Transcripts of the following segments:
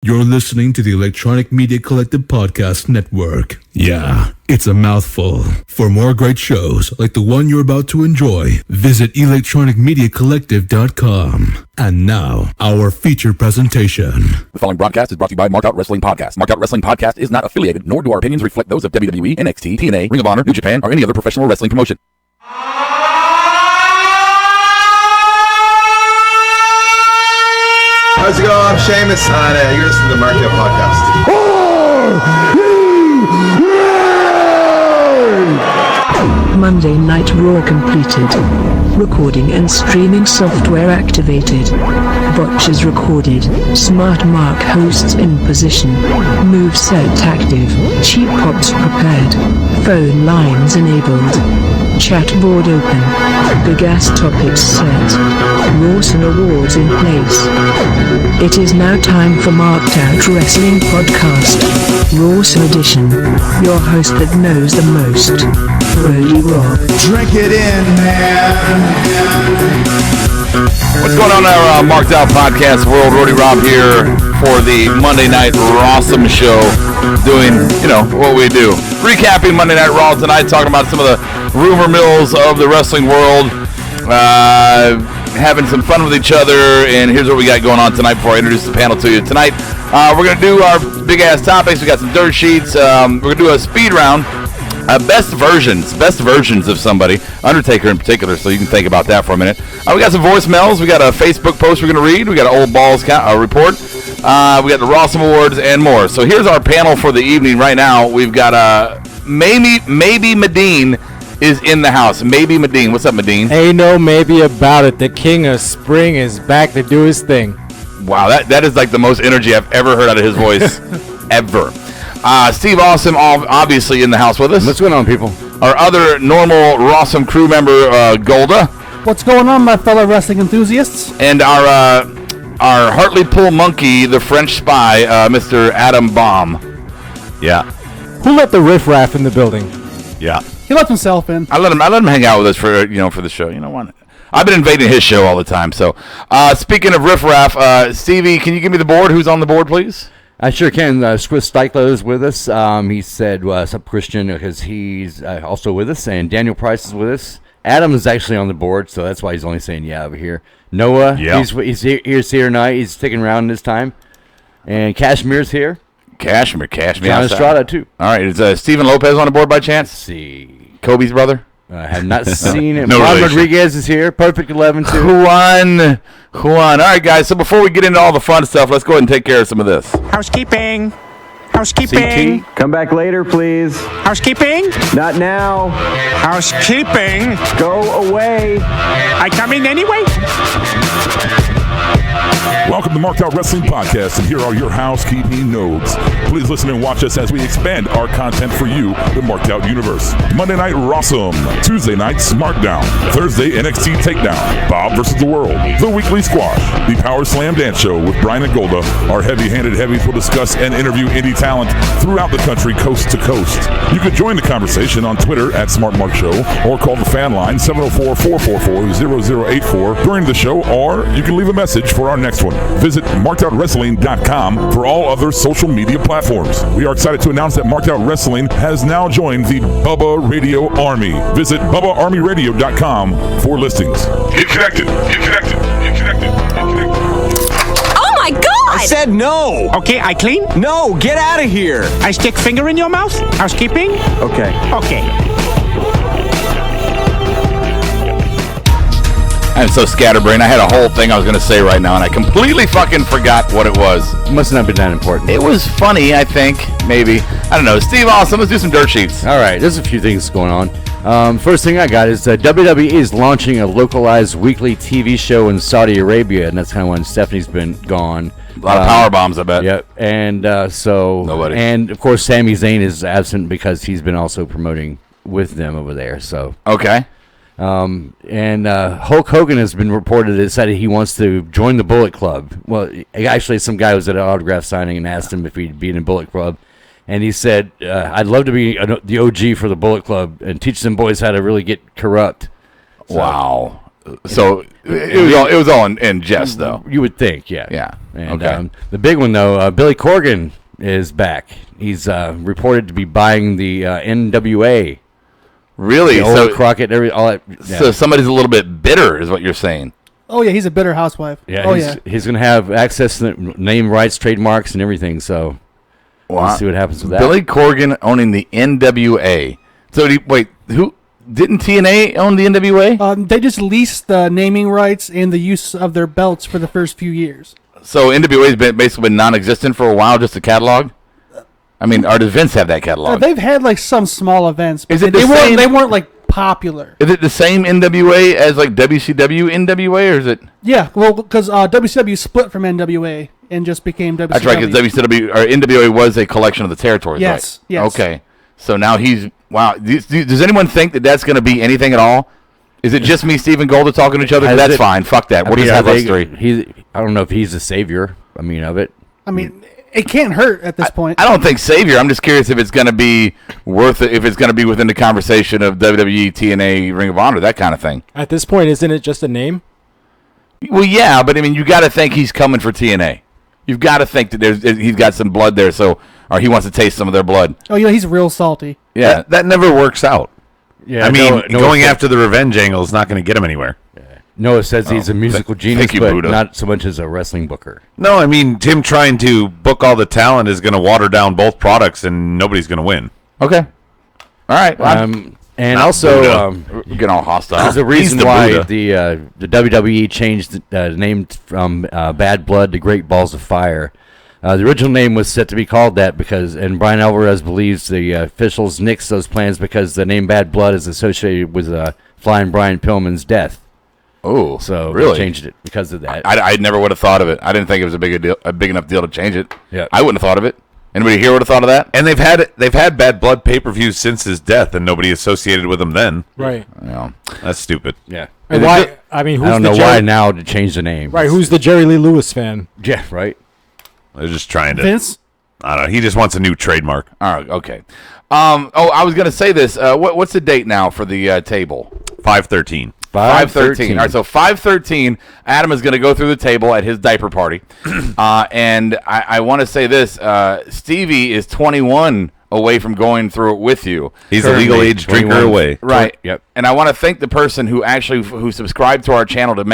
You're listening to the Electronic Media Collective Podcast Network. Yeah, it's a mouthful. For more great shows like the one you're about to enjoy, visit electronicmediacollective.com. And now, our feature presentation. The following broadcast is brought to you by Marked Out Wrestling Podcast. Marked Out Wrestling Podcast is not affiliated, nor do our opinions reflect those of WWE, NXT, TNA, Ring of Honor, New Japan, or any other professional wrestling promotion. How's it going? I'm Sheamus, and you're listening to the Marked Out Podcast. Monday Night Raw completed. Recording and streaming software activated. Botches recorded. Smart Mark hosts in position. Moveset active. Cheap pops prepared. Phone lines enabled. Chat board open. Big ass topics set. Rawson Awards in place. It is now time for Marked Out Wrestling Podcast. Rawson Edition. Your host that knows the most. Brody Rock. Drink it in, man. What's going on in our Marked Out Podcast world? Brody Rob here for the Monday Night Rawsome show. Doing, what we do. Recapping Monday Night Raw tonight, talking about some of the rumor mills of the wrestling world. Having some fun with each other, and here's what we got going on tonight before I introduce the panel to you. Tonight, we're going to do our big-ass topics. We got some dirt sheets. We're going to do a speed round. Best versions of somebody, Undertaker in particular, so you can think about that for a minute. We got some voicemails. We got a Facebook post we're going to read. We got an Old Balls report. We got the Rawsome Awards and more. So here's our panel for the evening right now. We've got maybe Medine is in the house. Maybe Medine. What's up, Medine? Ain't no maybe about it. The King of Spring is back to do his thing. Wow, that is like the most energy I've ever heard out of his voice, ever. Steve Awesome, obviously in the house with us. What's going on, people? Our other normal Rawsome crew member, Golda. What's going on, my fellow wrestling enthusiasts? And our Hartlepool monkey, the French spy, Mr. Adam Baum. Yeah. Who let the riffraff in the building? Yeah. He let himself in. I let him hang out with us for the show. You know what? I've been invading his show all the time. So, speaking of riffraff, Stevie, can you give me the board? Who's on the board, please? I sure can. Chris Steichler is with us. He said, what's up, Christian, because he's also with us. And Daniel Price is with us. Adam is actually on the board, so that's why he's only saying yeah over here. Noah, he's here tonight. He's sticking around this time. And Cashmere's here. Cashmere. John Estrada, too. All right. Is Steven Lopez on the board by chance? Let's see. Kobe's brother? I have not seen it. No Juan relation. Rodriguez is here. Perfect 11, too. Juan. All right, guys. So before we get into all the fun stuff, let's go ahead and take care of some of this. Housekeeping. CT. Come back later, please. Housekeeping. Not now. Housekeeping. Go away. I come in anyway. Welcome to Marked Out Wrestling Podcast, and here are your housekeeping notes. Please listen and watch us as we expand our content for you, the Marked Out universe. Monday Night Rawsome, Tuesday Night SmackDown, Thursday NXT Takedown, Bob vs. the World, The Weekly Squash, The Power Slam Dance Show with Brian and Golda. Our heavy-handed heavies will discuss and interview indie talent throughout the country, coast to coast. You can join the conversation on Twitter at SmartMarkShow or call the fan line 704-444-0084 during the show, or you can leave a message for our next one. Visit markedOutWrestling.com for all other social media platforms. We are excited to announce that Marked Out Wrestling has now joined the Bubba Radio Army. Visit BubbaArmyRadio.com for listings. Get connected. Oh my God! I said no. Okay, I clean. No, get out of here. I stick finger in your mouth. Housekeeping. Okay. I'm so scatterbrained. I had a whole thing I was going to say right now, and I completely fucking forgot what it was. Must not be that important. It was funny, I think. Maybe. I don't know. Steve Awesome, let's do some dirt sheets. All right, there's a few things going on. First thing I got is WWE is launching a localized weekly TV show in Saudi Arabia, and that's kind of when Stephanie's been gone. A lot of power bombs, I bet. Yep, and Nobody. And of course, Sami Zayn is absent because he's been also promoting with them over there. So okay. And Hulk Hogan has been reported that said he wants to join the Bullet Club. Well, actually, some guy was at an autograph signing and asked him if he'd be in the Bullet Club. And he said, I'd love to be the OG for the Bullet Club and teach them boys how to really get corrupt. So, wow. So it was all in jest, though. You would think, yeah. Yeah. And Okay. the big one, though, Billy Corgan is back. He's reported to be buying the NWA. Really? The old Crockett, all that. Yeah. So somebody's a little bit bitter, is what you're saying. Oh, yeah, he's a bitter housewife. Yeah, oh, he's going to have access to the name rights, trademarks, and everything. So we'll see what happens with that. Billy Corgan owning the NWA. So who didn't TNA own the NWA? They just leased the naming rights and the use of their belts for the first few years. So NWA's basically been non-existent for a while, just a catalog. I mean, or does Vince have that catalog? They've had like some small events, but Is it they the weren't. same- They weren't like popular. Is it the same NWA as like WCW NWA, or is it? Yeah, well, because WCW split from NWA and just became WCW. That's right, because WCW or NWA was a collection of the territories. Yes, right? yes. Okay, so now he's wow. Does anyone think that that's going to be anything at all? Is it just me, Stephen Golder, talking to each other? That's fine. Fuck that. We'll just have us three. I don't know if he's the savior. I mean, of it. I mean, it can't hurt at this point. I don't think savior. I'm just curious if it's going to be worth it. If it's going to be within the conversation of WWE, TNA, Ring of Honor, that kind of thing. At this point, isn't it just a name? Well, yeah, but I mean, you got to think he's coming for TNA. You've got to think that he's got some blood there, or he wants to taste some of their blood. Oh, yeah, he's real salty. Yeah, that never works out. Yeah, I mean, going after the revenge angle is not going to get him anywhere. Noah says he's a musical genius, thank you, but Buddha. not so much as a wrestling booker. No, I mean, him trying to book all the talent is going to water down both products, and nobody's going to win. Okay. All right. And also, we're getting all hostile. there's a reason the why Buddha. the WWE changed the name from Bad Blood to Great Balls of Fire. The original name was set to be called that and Brian Alvarez believes the officials nixed those plans because the name Bad Blood is associated with Flying Brian Pillman's death. Oh, So really? they changed it because of that. I never would have thought of it. I didn't think it was a big enough deal to change it. Yeah. I wouldn't have thought of it. Anybody here would have thought of that? And they've had Bad Blood pay-per-views since his death, and nobody associated with him then. Right. Yeah. That's stupid. Yeah. And why? I mean, who's I don't the know Jerry, why now to change the name. Right. Who's the Jerry Lee Lewis fan? Yeah, right. They're just trying to. Vince? I don't know. He just wants a new trademark. All right. Okay. I was gonna say this. What's the date now for the table? 5/13. 5/13. All right, so 5/13, Adam is going to go through the table at his diaper party. And I want to say this. Stevie is 21 away from going through it with you. He's a legal age drinker away. Right. Yep. And I want to thank the person who actually who subscribed to our channel to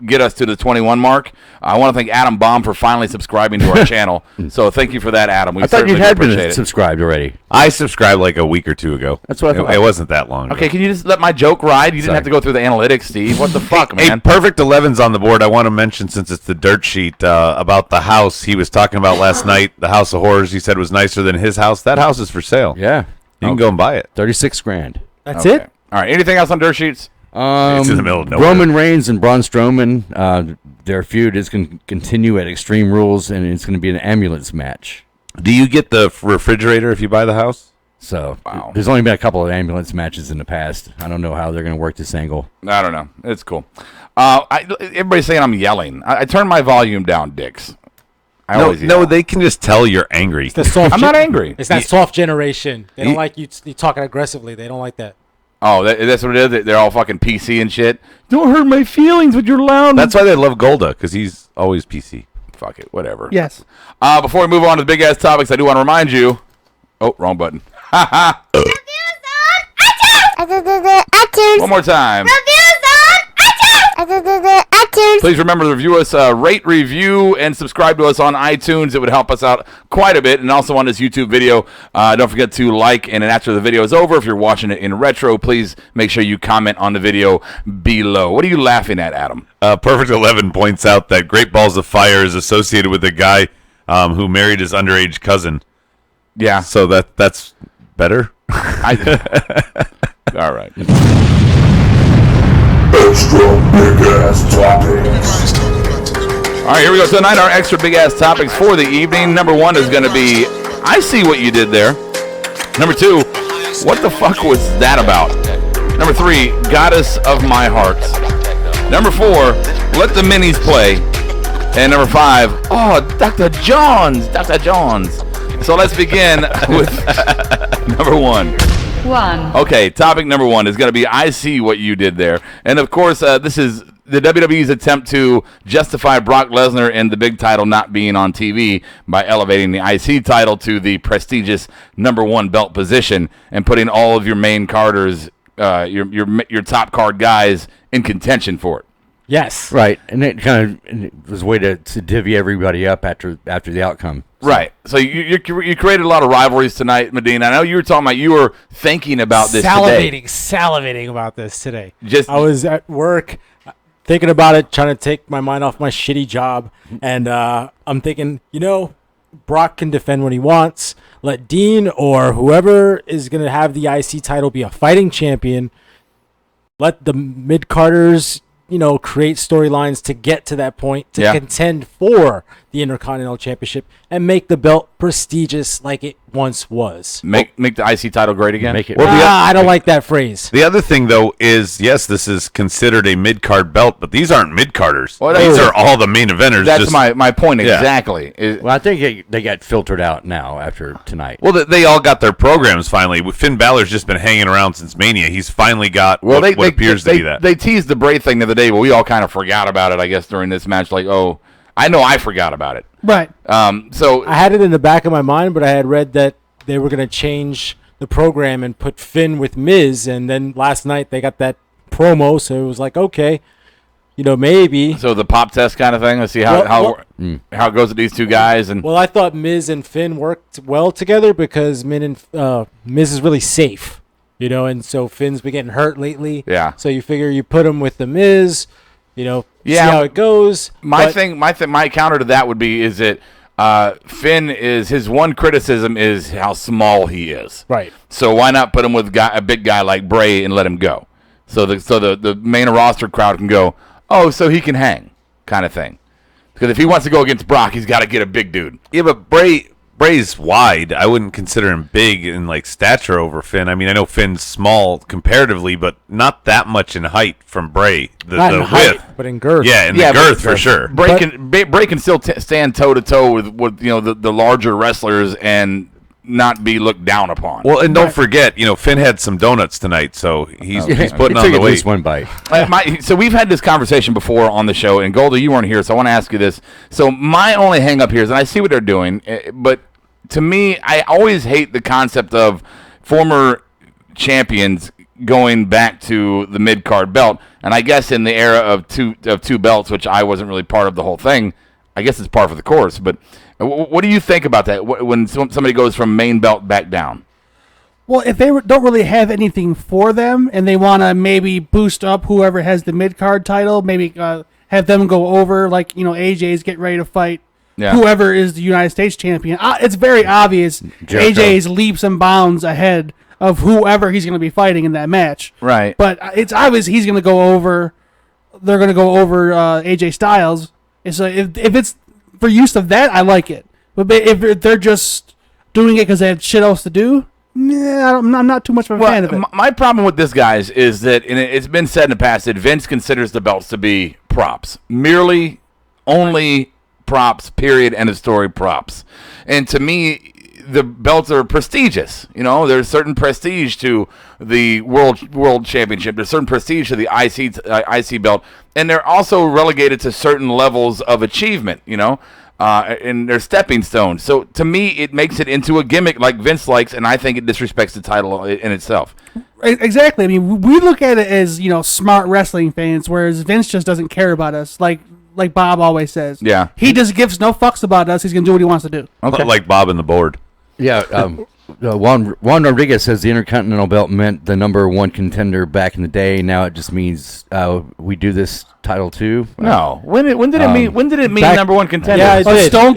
get us to the 21 mark. I want to thank Adam Baum for finally subscribing to our channel. So thank you for that, Adam. We I thought you certainly had appreciate been it. subscribed already. I subscribed like a week or two ago. That's what I thought. It wasn't that long ago. Okay, can you just let my joke ride? You didn't have to go through the analytics, Steve. What the fuck, Hey, man? Perfect 11's on the board. I want to mention, since it's the dirt sheet, about the house he was talking about last night, the House of Horrors. He said was nicer than his house. That house is for sale. Yeah. You can go and buy it. 36 grand. That's it. All right. Anything else on dirt sheets? It's in the middle of nowhere. Roman Reigns and Braun Strowman, their feud is going to continue at Extreme Rules, and it's going to be an ambulance match. Do you get the refrigerator if you buy the house? So there's only been a couple of ambulance matches in the past. I don't know how they're going to work this angle. I don't know. It's cool. Everybody's saying I'm yelling. I turn my volume down, dicks. I always yell. No, they can just tell you're angry. It's the soft I'm not angry. It's that soft generation. They don't Ye- like you talking aggressively. They don't like that. Oh, that's what it is? They're all fucking PC and shit? Don't hurt my feelings with your loud... That's why they love Golda, because he's always PC. Fuck it. Whatever. Yes. Before we move on to the big-ass topics, I do want to remind you... Oh, wrong button. One more time. Please remember to review us, rate, review, and subscribe to us on iTunes. It would help us out quite a bit. And also on this YouTube video, don't forget to like, and then after the video is over, if you're watching it in retro, please make sure you comment on the video below. What are you laughing at, Adam? Perfect 11 points out that Great Balls of Fire is associated with a guy who married his underage cousin. Yeah. So that's better. All right. Extra big ass topics. All right, here we go. Tonight, our extra big-ass topics for the evening. Number one is going to be, I see what you did there. Number two, what the fuck was that about? Number three, goddess of my heart. Number four, let the minis play. And number five, oh, Dr. Johns. So let's begin with number one. 1. Okay, topic number 1 is going to be I see what you did there. And, of course, this is the WWE's attempt to justify Brock Lesnar and the big title not being on TV by elevating the IC title to the prestigious number 1 belt position and putting all of your main carders, your top card guys in contention for it. Yes. Right, and it kind of was a way to divvy everybody up after the outcome. So. Right. So you created a lot of rivalries tonight, Medina. I know you were talking about you were thinking about this today. Salivating about this today. I was at work thinking about it, trying to take my mind off my shitty job, and I'm thinking, Brock can defend when he wants. Let Dean or whoever is going to have the IC title be a fighting champion. Let the mid-carders, create storylines to get to that point, to contend for the Intercontinental Championship and make the belt prestigious like it once was. Make the IC title great again? Make it. I don't like that phrase. The other thing, though, is, yes, this is considered a mid-card belt, but these aren't mid-carders. Well, these are all the main eventers. That's my point exactly. Well, I think they got filtered out now after tonight. Well, they all got their programs finally. Finn Balor's just been hanging around since Mania. He's finally got what appears to be that. They teased the Bray thing the other day, but we all kind of forgot about it, I guess, during this match. Like, I know I forgot about it. Right. So I had it in the back of my mind, but I had read that they were going to change the program and put Finn with Miz, and then last night they got that promo, so it was like, okay, maybe. So the pop test kind of thing. Let's see how it goes with these two guys. And I thought Miz and Finn worked well together because Miz is really safe, and so Finn's been getting hurt lately. Yeah. So you figure you put him with the Miz. See how it goes. My counter to that would be is that Finn is his one criticism is how small he is. Right. So why not put him with a big guy like Bray and let him go? So the main roster crowd can go, so he can hang, kind of thing. Because if he wants to go against Brock, he's got to get a big dude. Yeah, but Bray's wide. I wouldn't consider him big in stature over Finn. I mean, I know Finn's small comparatively, but not that much in height from Bray. Not in height, but in girth. Yeah, in the girth for sure. Bray can still stand toe to toe with the larger wrestlers and not be looked down upon. Well, and don't forget, Finn had some donuts tonight, so he's putting on the weight. At least one bite. So we've had this conversation before on the show, and Golda, you weren't here, so I want to ask you this. So my only hang up here is, and I see what they're doing, but to me, I always hate the concept of former champions going back to the mid-card belt. And I guess in the era of two belts, which I wasn't really part of the whole thing, I guess it's par for the course. But what do you think about that when somebody goes from main belt back down? Well, if they don't really have anything for them and they want to maybe boost up whoever has the mid-card title, maybe have them go over, like, AJ's get ready to fight whoever is the United States champion. It's very obvious AJ's leaps and bounds ahead of whoever he's going to be fighting in that match. Right. But it's obvious he's going to go over. They're going to go over AJ Styles. So if it's for use of that, I like it. But if they're just doing it because they have shit else to do, I'm not too much of a fan of it. My problem with this, guys, is that, and it's been said in the past, that Vince considers the belts to be props. Only props, period, end of story, props. And to me, the belts are prestigious. There's certain prestige to the world championship. There's certain prestige to the IC belt, and they're also relegated to certain levels of achievement. And they're stepping stones. So to me, it makes it into a gimmick like Vince likes, and I think it disrespects the title in itself. Exactly. I mean, we look at it as smart wrestling fans, whereas Vince just doesn't care about us. Like Bob always says. Yeah. He just gives no fucks about us. He's going to do what he wants to do. Okay. Like Bob and the board. Yeah. Juan Rodriguez says the Intercontinental belt meant the number 1 contender back in the day. Now it just means we do this title too. No. When did it mean? When did it mean number 1 contender? Yeah, Stone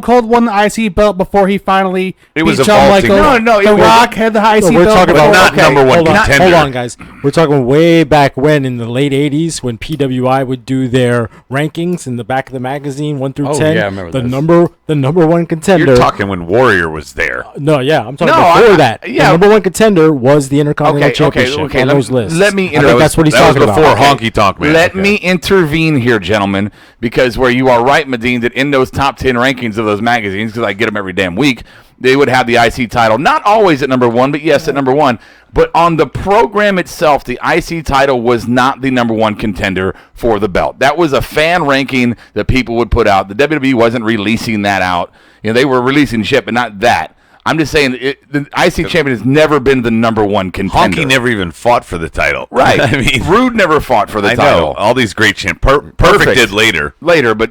Cold won the IC belt before he finally beat Shawn Michaels. The Rock had the IC belt. We're talking about not number 1 contender. Hold on, guys. We're talking way back when, in the late 80s, when PWI would do their rankings in the back of the magazine, 1 through 10. Yeah, I remember the number 1 contender. You're talking when Warrior was there. I'm talking before that. Yeah. The number 1 contender was the Intercontinental Championship on those lists. Let me. I think that's what he's talking about. Before Honky Tonk Man. Let me intervene here, gentlemen, because where you are right, Medine, that in those top 10 rankings of those magazines, because I get them every damn week, they would have the IC title. Not always at number 1, but yes, at number 1. But on the program itself, the IC title was not the number 1 contender for the belt. That was a fan ranking that people would put out. The WWE wasn't releasing that out. They were releasing shit, but not that. I'm just saying the IC champion has never been the number 1 contender. Honky never even fought for the title. Right. I mean, Rude never fought for the I title. know. All these great champs. Perfect did later. Later, but,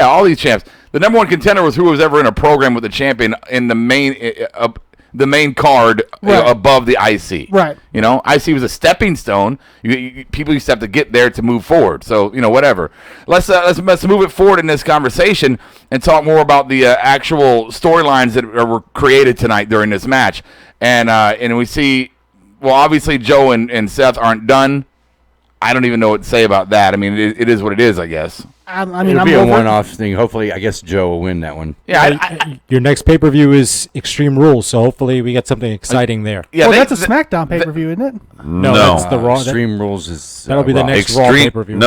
all these champs. The number 1 contender was who was ever in a program with the champion in the main card above the IC. Right. IC was a stepping stone. People used to have to get there to move forward. So, whatever. Let's move it forward in this conversation and talk more about the actual storylines that were created tonight during this match. And we see, well, obviously Joe and Seth aren't done. I don't even know what to say about that. I mean, it is what it is, I guess. It'll be a one-off thing. Hopefully, I guess Joe will win that one. Yeah, your next pay-per-view is Extreme Rules, so hopefully we get something exciting there. Yeah, that's a SmackDown pay-per-view, isn't it? No, that's the Raw. Extreme Rules is that'll be the next Raw pay-per-view.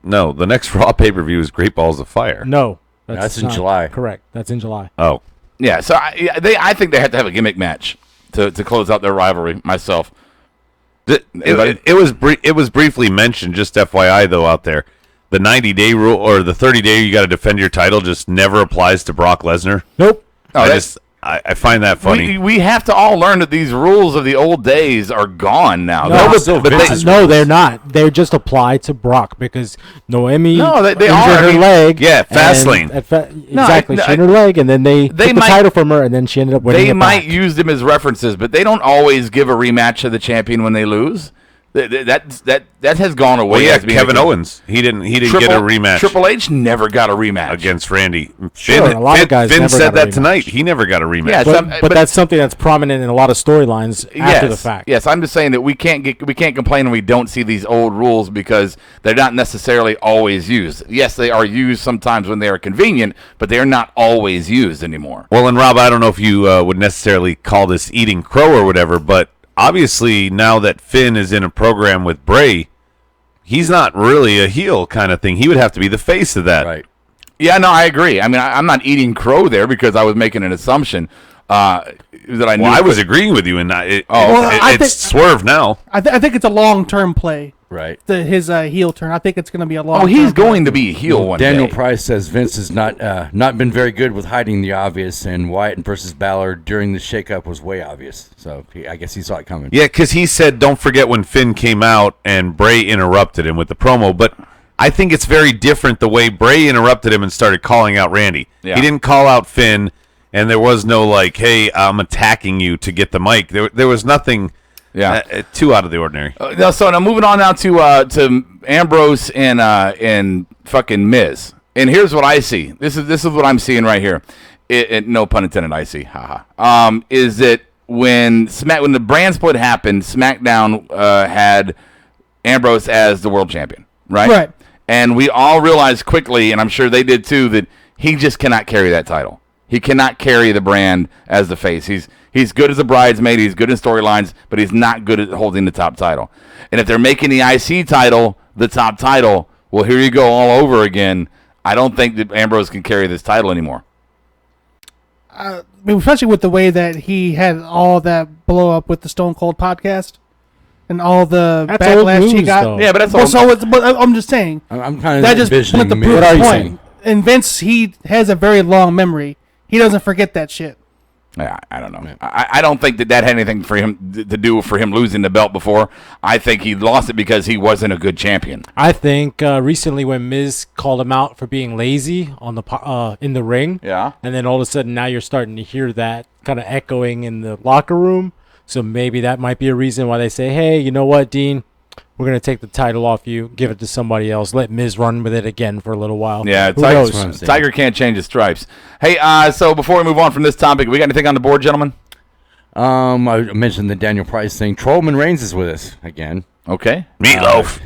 No, the next Raw pay-per-view is Great Balls of Fire. No, that's in July. Correct, that's in July. Oh, yeah. So I think they have to have a gimmick match to close out their rivalry. Myself. It was briefly mentioned, just FYI though, out there, the 90-day rule or the 30-day you got to defend your title just never applies to Brock Lesnar. Nope. I find that funny. We have to all learn that these rules of the old days are gone now. They're not. They just apply to Brock because Noemi they injured are. her leg. Yeah, Fastlane. Exactly. She injured her leg, and then they took the title from her, and then she ended up winning. They might use them as references, but they don't always give a rematch to the champion when they lose. That has gone away. Well, yeah, Kevin Owens. He didn't get a rematch. Triple H never got a rematch against Randy. Sure, a lot of guys Finn never said got a that tonight. He never got a rematch. Yeah, but that's something that's prominent in a lot of storylines after the fact. Yes, I'm just saying that we can't complain when we don't see these old rules because they're not necessarily always used. Yes, they are used sometimes when they are convenient, but they are not always used anymore. Well, and Rob, I don't know if you would necessarily call this eating crow or whatever, but obviously, now that Finn is in a program with Bray, he's not really a heel kind of thing. He would have to be the face of that. Right. Yeah, no, I agree. I mean, I'm not eating crow there because I was making an assumption that I knew. Well, I was agreeing with you, and it's swerve now. I think it's a long-term play. Right. His heel turn. I think it's going to be a long. Oh, he's going to be a heel one day. Daniel Price says Vince has not been very good with hiding the obvious, and Wyatt versus Balor during the shakeup was way obvious. So I guess he saw it coming. Yeah, because he said, "Don't forget when Finn came out and Bray interrupted him with the promo." But I think it's very different the way Bray interrupted him and started calling out Randy. Yeah. He didn't call out Finn, and there was no like, "Hey, I'm attacking you" to get the mic. There was nothing. Yeah, too out of the ordinary. So now moving on now to Ambrose and fucking Miz. And here's what I see. This is what I'm seeing right here. No pun intended. I see. Haha. Is that when the brand split happened, SmackDown had Ambrose as the world champion, right? Right. And we all realized quickly, and I'm sure they did too, that he just cannot carry that title. He cannot carry the brand as the face. He's good as a bridesmaid. He's good in storylines, but he's not good at holding the top title. And if they're making the IC title the top title, well, here you go all over again. I don't think that Ambrose can carry this title anymore. Especially with the way that he had all that blow up with the Stone Cold podcast and all the backlash he got. Though. Yeah, but that's all. But I'm just saying. I'm kind of that just put the proof What are you point. saying? And Vince, he has a very long memory. He doesn't forget that shit. I don't know. I don't think that had anything for him to do for him losing the belt before. I think he lost it because he wasn't a good champion. I think recently when Miz called him out for being lazy on the in the ring, yeah, and then all of a sudden now you're starting to hear that kind of echoing in the locker room. So maybe that might be a reason why they say, "Hey, you know what, Dean? We're going to take the title off you, give it to somebody else, let Miz run with it again for a little while." Yeah, Tiger can't change his stripes. Hey, so before we move on from this topic, we got anything on the board, gentlemen? I mentioned the Daniel Price thing. Trollman Reigns is with us again. Okay. Meatloaf.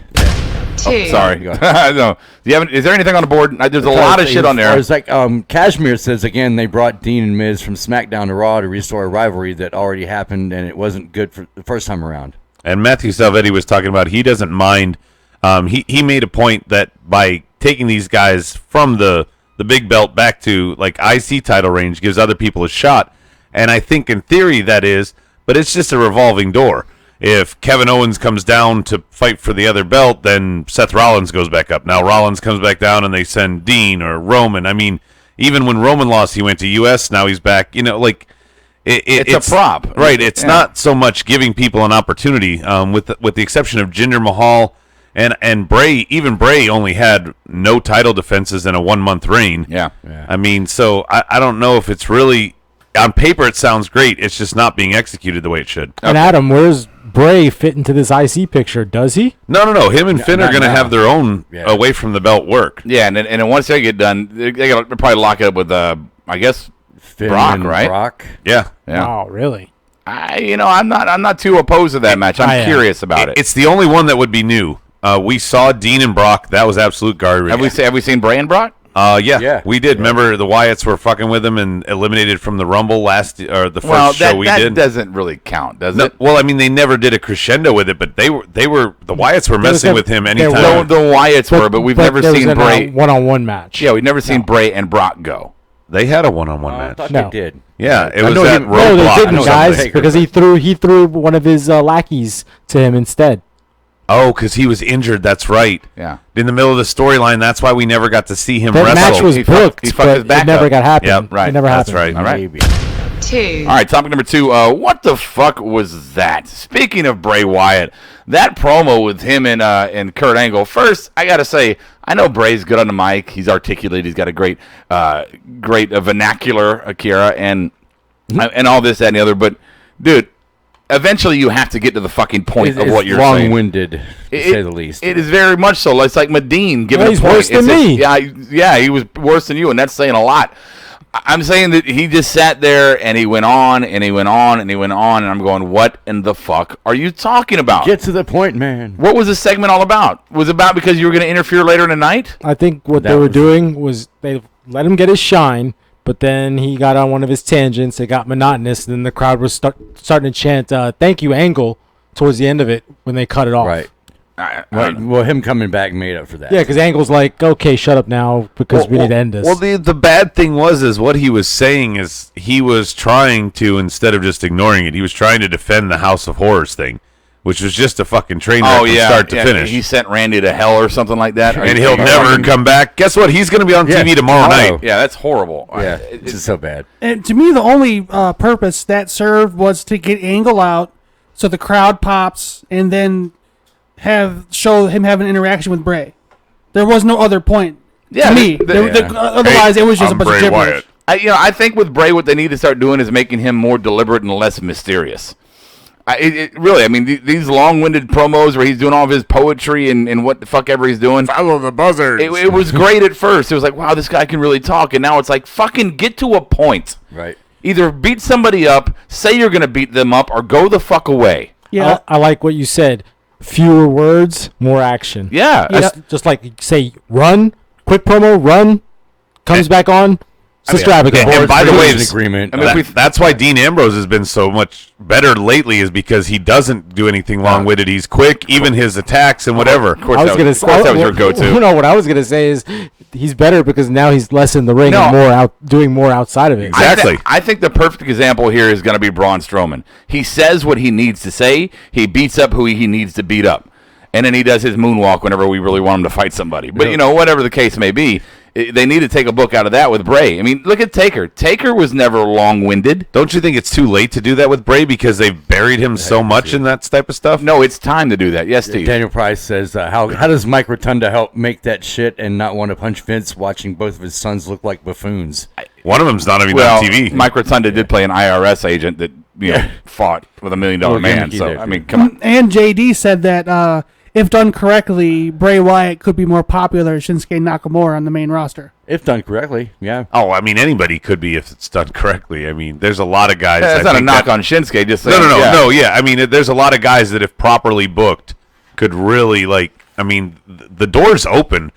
Sorry. No. Is there anything on the board? There's a lot of shit on there. It's like Kashmir says, again, they brought Dean and Miz from SmackDown to Raw to restore a rivalry that already happened, and it wasn't good for the first time around. And Matthew Salvetti was talking about he doesn't mind. He made a point that by taking these guys from the big belt back to like IC title range gives other people a shot. And I think in theory that is, but it's just a revolving door. If Kevin Owens comes down to fight for the other belt, then Seth Rollins goes back up. Now Rollins comes back down and they send Dean or Roman. I mean, even when Roman lost, he went to US. Now he's back. You know, like it's a prop, right? It's not so much giving people an opportunity. With the exception of Jinder Mahal and Bray. Even Bray only had no title defenses in a 1 month reign. Yeah. I mean, so I don't know if it's really on paper. It sounds great. It's just not being executed the way it should. And Adam, where's Bray fit into this IC picture? Does he? No. Him and Finn are going to have their own away from the belt work. Yeah, and once they get done, they got to probably lock it up with, I guess, Finn Brock, and right? Brock. Yeah. Oh, really? I'm not too opposed to that match. I'm curious about it. It's the only one that would be new. We saw Dean and Brock. That was absolute garbage. Have we seen Bray and Brock? Yeah, we did. Remember the Wyatts were fucking with him and eliminated from the Rumble the first show we did. That doesn't really count, does it? Well, I mean, they never did a crescendo with it, but the Wyatts were messing with him anytime. The Wyatts were, but we've never seen Bray one-on-one match. Yeah, we've never seen Bray and Brock go. They had a one-on-one match. I thought No. they did. Yeah, it was know that he- roadblock. No, they I didn't, know guys, something. because he threw one of his lackeys to him instead. Oh, because he was injured. That's right. Yeah. In the middle of the storyline, that's why we never got to see him That wrestle. match was He fucked booked, his but back it never up. got happened. Yep, right. It never That's happened. right. All right. Maybe. 2. All right, topic number 2. What the fuck was that? Speaking of Bray Wyatt, that promo with him and Kurt Angle. First, I gotta say, I know Bray's good on the mic. He's articulate. He's got a great vernacular, Akira, and all this, that, and the other. But, dude, eventually you have to get to the fucking point of what you're saying. Long-winded, to say the least. It is very much so. It's like Medine giving Well, he's a point. worse than me. Yeah, he was worse than you, and that's saying a lot. I'm saying that he just sat there and he went on and he went on and he went on, and I'm going, what in the fuck are you talking about? Get to the point, man. What was this segment all about? Was it about because you were going to interfere later in the night? I think what That they were was- doing was they let him get his shine, but then he got on one of his tangents. It got monotonous, and then the crowd was starting to chant, "Thank you, Angle," towards the end of it when they cut it off. Right. Well, him coming back made up for that. Yeah, because Angle's like, "Okay, shut up now because we need to end this." Well, the bad thing is what he was saying is he was trying to, instead of just ignoring it, he was trying to defend the House of Horrors thing, which was just a fucking train wreck from start to finish. He sent Randy to hell or something like that. And he'll never come back. Guess what? He's going to be on TV tomorrow night. Yeah, that's horrible. Yeah, it's just so bad. And to me, the only purpose that served was to get Angle out, so the crowd pops, and then show him have an interaction with Bray. There was no other point. Yeah, to me. yeah. Otherwise, it was just a bunch of gibberish. Wyatt. I think with Bray, what they need to start doing is making him more deliberate and less mysterious. Really, I mean, these long-winded promos where he's doing all of his poetry and what the fuck ever he's doing. Follow the buzzard. It was great at first. It was like, wow, this guy can really talk. And now it's like, fucking get to a point. Right. Either beat somebody up, say you're going to beat them up, or go the fuck away. Yeah. I like what you said. Fewer words, more action. Yeah. Just like say, run, quick promo, run, comes back on. It's extravagant. And by the way, an agreement. that's why Dean Ambrose has been so much better lately, is because he doesn't do anything long-winded. He's quick, even his attacks and whatever. Of course, that was your go-to. No, what I was gonna say is he's better because now he's less in the ring and doing more outside of it. Exactly. I think the perfect example here is going to be Braun Strowman. He says what he needs to say. He beats up who he needs to beat up. And then he does his moonwalk whenever we really want him to fight somebody. But, whatever the case may be, they need to take a book out of that with Bray. I mean, look at Taker. Taker was never long-winded. Don't you think it's too late to do that with Bray because they've buried him so much in that type of stuff? No, it's time to do that. Yes, Steve. Daniel Price says, how does Mike Rotunda help make that shit and not want to punch Vince watching both of his sons look like buffoons? One of them's not even Well, on TV. Mike Rotunda did play an IRS agent that fought with $1 million man. So, I mean, come on. And JD said that if done correctly, Bray Wyatt could be more popular than Shinsuke Nakamura on the main roster. If done correctly, yeah. Oh, I mean, anybody could be if it's done correctly. I mean, there's a lot of guys. That's not a knock on Shinsuke. Just saying, No. I mean, there's a lot of guys that, if properly booked, could really the door's open.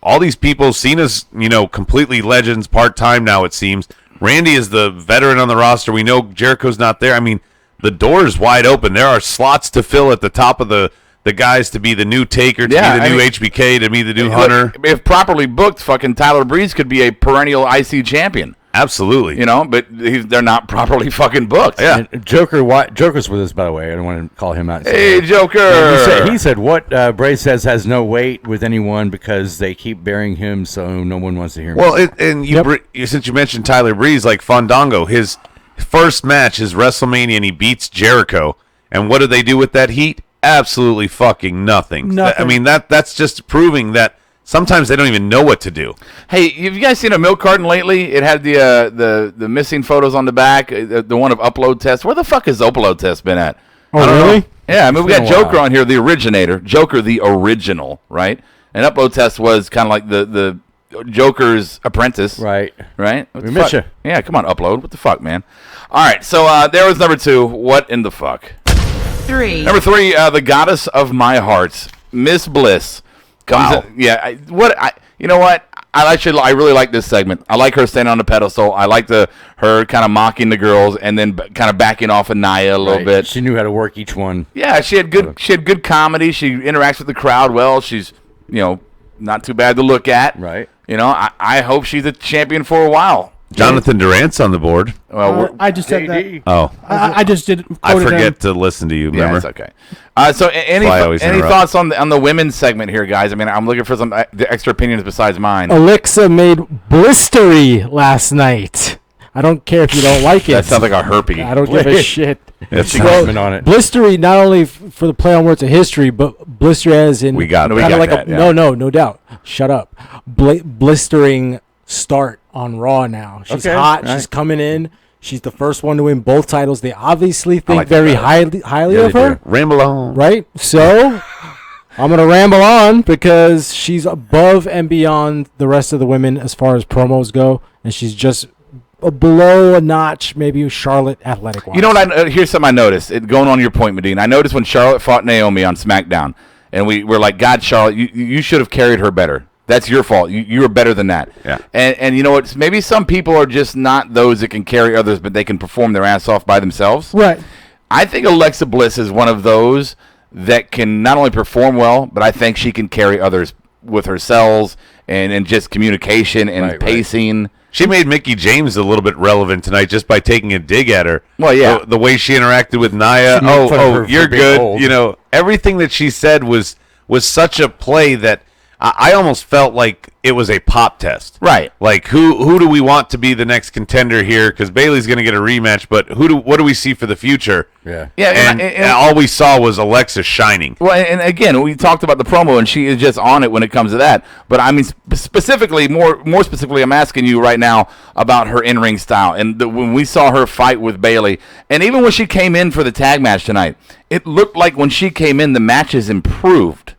All these people, Cena's, completely legends, part-time now, it seems. Randy is the veteran on the roster. We know Jericho's not there. I mean, the door's wide open. There are slots to fill at the top of the guys to be the new Taker, to be the new HBK, to be the new Hunter. If properly booked, fucking Tyler Breeze could be a perennial IC champion. Absolutely. You know, but they're not properly fucking booked. Yeah. And Joker's with us, by the way. I don't want to call him out. Hey, Joker. He said what Bray says has no weight with anyone because they keep burying him, so no one wants to hear him. Well, since you mentioned Tyler Breeze, like Fandango, his first match is WrestleMania, and he beats Jericho. And what do they do with that heat? Absolutely fucking nothing. I mean, that's just proving that sometimes they don't even know what to do. Hey, have you guys seen a milk carton lately? It had the missing photos on the back, the one of Upload Test. Where the fuck has Upload Test been at? Oh, really? Yeah, I mean, we got Joker on here, the originator. Joker, the original, right? And Upload Test was kind of like the Joker's apprentice. Right. Right? We miss you. Yeah, come on, Upload. What the fuck, man? All right, so there was number 2. What in the fuck? 3. Number 3, the goddess of my heart, Miss Bliss. Wow. You know what? I really like this segment. I like her standing on the pedestal. I like her kind of mocking the girls and then kind of backing off of Nia a little bit. She knew how to work each one. Yeah, she had good comedy. She interacts with the crowd well. She's, not too bad to look at. Right. I hope she's a champion for a while. Jonathan Durant's on the board. Well, I just said that. Oh. I just didn't. I forget to listen to you, remember? Yeah, it's okay. So any thoughts on the women's segment here, guys? I mean, I'm looking for some extra opinions besides mine. Alexa made blistery last night. I don't care if you don't like it. That sounds like a herpy. I don't give a shit. It's on it. Blistery, not only for the play on words of history, but blister as in we got that, yeah. No doubt. Shut up. Blistering start on Raw now. She's hot. Right. She's coming in. She's the first one to win both titles. They obviously think very highly of her. Ramble on. Right? So I'm going to ramble on because she's above and beyond the rest of the women as far as promos go, and she's just below a notch, maybe Charlotte athletic-wise. You know what? Here's something I noticed. Going on your point, Medina. I noticed when Charlotte fought Naomi on SmackDown, and we were like, God, Charlotte, you should have carried her better. That's your fault. You were better than that. Yeah. And you know what? Maybe some people are just not those that can carry others, but they can perform their ass off by themselves. Right. I think Alexa Bliss is one of those that can not only perform well, but I think she can carry others with her sells and just communication and pacing. Right. She made Mickie James a little bit relevant tonight just by taking a dig at her. Well, yeah. The way she interacted with Nia. You're good. Old. Everything that she said was such a play that I almost felt like it was a pop test. Right. Like, who do we want to be the next contender here? Because Bayley's going to get a rematch, but what do we see for the future? Yeah. Yeah. And all we saw was Alexa shining. Well, and again, we talked about the promo, and she is just on it when it comes to that. But I mean, specifically, more specifically, I'm asking you right now about her in-ring style. And when we saw her fight with Bayley, and even when she came in for the tag match tonight, it looked like when she came in, the matches improved.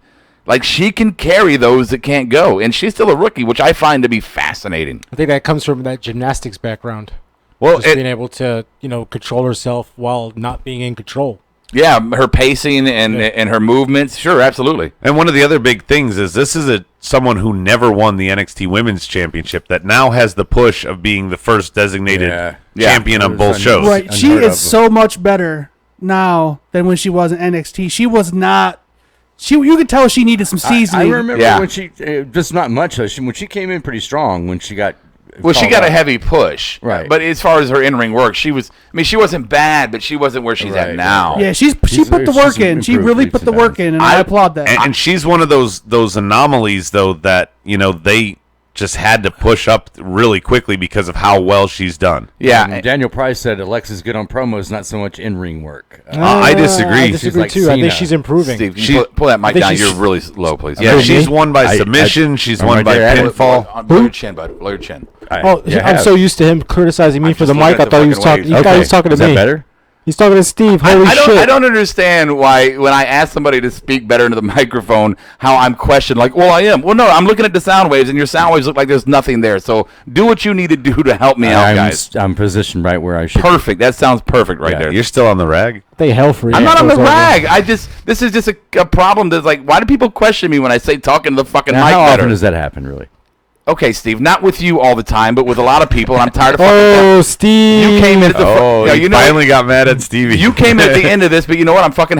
Like, she can carry those that can't go. And she's still a rookie, which I find to be fascinating. I think that comes from that gymnastics background. Well, just being able to, control herself while not being in control. Yeah, her pacing and her movements. Sure, absolutely. And one of the other big things is this is someone who never won the NXT Women's Championship that now has the push of being the first designated champion on both shows. Right. She is so much better now than when she was in NXT. She was not. You could tell she needed some seasoning. I remember when she just not much. When she came in pretty strong when she got. Well, she got a heavy push, right? But as far as her in-ring work, she wasn't bad, but she wasn't where she's at now. Yeah, she put the work in. She really put the work in, and I applaud that. And she's one of those anomalies, though, that they just had to push up really quickly because of how well she's done. Yeah. And Daniel Price said Alexa's good on promos, not so much in-ring work. I disagree. I disagree too. I think she's improving. Steve, can you pull that mic down. You're really low, please. Yeah, she's won by submission. She's won by pinfall. Blow your chin, bud. Blow your chin. I'm so used to him criticizing me for the mic. I thought he was talking. He thought he was talking to me. Is that better? He's talking to Steve. Holy shit. I don't understand why when I ask somebody to speak better into the microphone, how I'm questioned like, well, I am. Well, no, I'm looking at the sound waves, and your sound waves look like there's nothing there. So do what you need to do to help me out, guys. I'm positioned right where I should Perfect. That sounds perfect right there. You're still on the rag? They hell for you. I'm not on the rag. This is just a problem that's like, why do people question me when I say talking to the fucking mic how better? often does that happen, really? Okay, Steve, not with you all the time, but with a lot of people, and I'm tired of fucking Oh, Steve. You came in at the finally got mad at Stevie. You came in at the end of this, but you know what? I'm fucking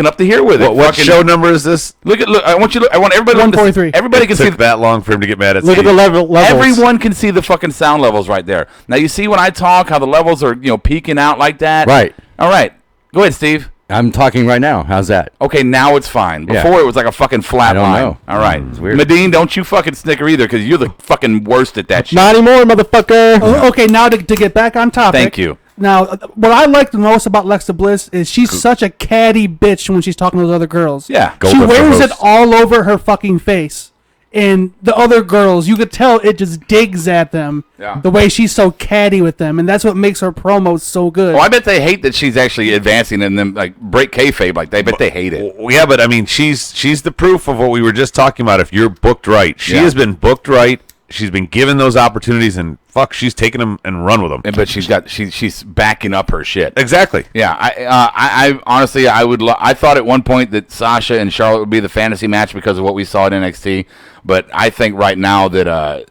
up to here with it. What show number is this? Look, I want everybody 143. Everybody can see that long for him to get mad at Look Steve. at the levels. Everyone can see the fucking sound levels right there. Now you see when I talk how the levels are, peeking out like that? Right. All right. Go ahead, Steve. I'm talking right now. How's that? Okay, now it's fine. Before Yeah. it was like a fucking flat I don't line. know. All right. It's weird. Medine, don't you fucking snicker either, because you're the fucking worst at that shit. Not anymore, motherfucker. Okay, now to get back on topic. Thank you. Now, what I like the most about Alexa Bliss is she's such a catty bitch when she's talking to those other girls. Yeah. She wears it all over her fucking face. And the other girls, you could tell it just digs at them. Yeah. The way she's so catty with them, and that's what makes her promos so good. Oh, I bet they hate that she's actually advancing and them like break kayfabe. Like I bet they hate it. Well, yeah, but I mean, she's the proof of what we were just talking about. If you're booked right, she has been booked right. She's been given those opportunities, and she's taking them and run with them. But she's backing up her shit. Exactly. Yeah. I honestly I thought at one point that Sasha and Charlotte would be the fantasy match because of what we saw in NXT, but I think right now that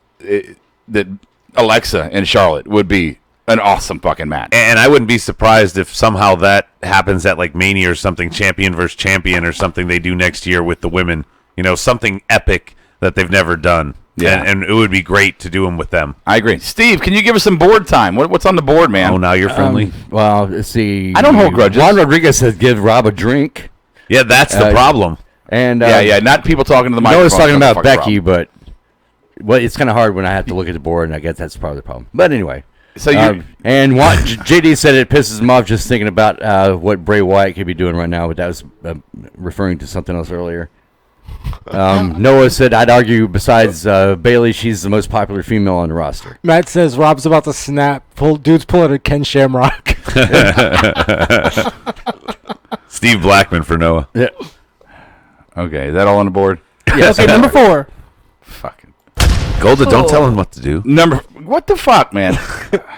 that Alexa and Charlotte would be an awesome fucking match. And I wouldn't be surprised if somehow that happens at like Mania or something, champion versus champion or something they do next year with the women. Something epic that they've never done. Yeah. And it would be great to do them with them. I agree. Steve, can you give us some board time? What's on the board, man? Oh, now you're friendly. Well, let's see. I don't hold grudges. Juan Rodriguez says give Rob a drink. Yeah, that's the problem. And not people talking to the microphone. I was talking about Becky, but it's kind of hard when I have to look at the board, and I guess that's part of the problem. But anyway. So JD said it pisses him off just thinking about what Bray Wyatt could be doing right now, but that was referring to something else earlier. Noah said, I'd argue besides Bailey, she's the most popular female on the roster. Matt says Rob's about to snap. Dude's pulling a Ken Shamrock. Steve Blackman for Noah. Yeah. Okay, is that all on the board? Yes. Okay, number 4. Fucking Golda, don't tell him what to do. What the fuck, man?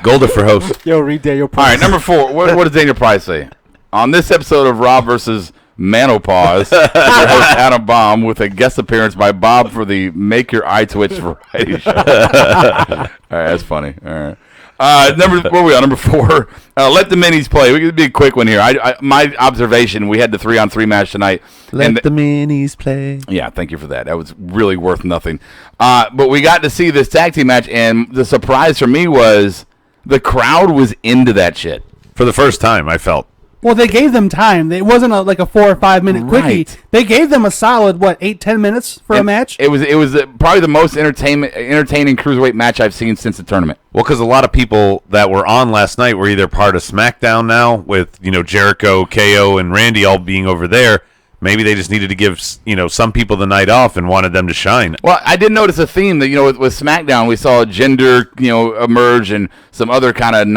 Golda for host. Yo, read Daniel Price. All right, number 4. What does Daniel Price say? On this episode of Rob versus Manopause, your host Adam Baum with a guest appearance by Bob for the Make Your Eye Twitch variety show. All right, that's funny. All right. Where are we on? Number 4. Let the minis play. We can be a quick one here. My observation, we had the 3-on-3 match tonight. Let the minis play. Yeah, thank you for that. That was really worth nothing. But we got to see this tag team match, and the surprise for me was the crowd was into that shit. For the first time, I felt. Well, they gave them time. It wasn't like a 4 or 5 minute quickie. Right. They gave them a solid 8-10 minutes for a match. It was probably the most entertaining cruiserweight match I've seen since the tournament. Well, because a lot of people that were on last night were either part of SmackDown now, with Jericho, KO, and Randy all being over there. Maybe they just needed to give some people the night off and wanted them to shine. Well, I did notice a theme that with SmackDown we saw gender emerge and some other kind of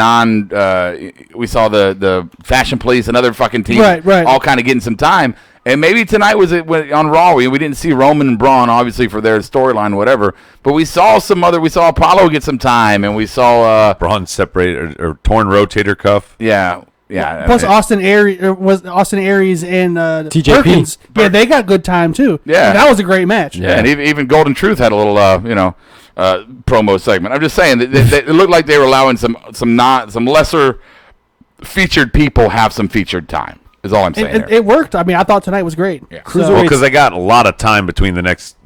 we saw the Fashion Police and other fucking teams right. all kind of getting some time. And maybe tonight on Raw. We didn't see Roman and Braun obviously for their storyline, whatever. But we saw We saw Apollo get some time, and we saw Braun separated or torn rotator cuff. Yeah. Yeah. Plus Austin Aries and TJP. Perkins. Yeah, they got good time too. Yeah. And that was a great match. Yeah, and even Golden Truth had a little promo segment. I'm just saying that it looked like they were allowing some lesser featured people have some featured time. Is all I'm saying. It worked. I mean, I thought tonight was great. Yeah. Well, because they got a lot of time between the next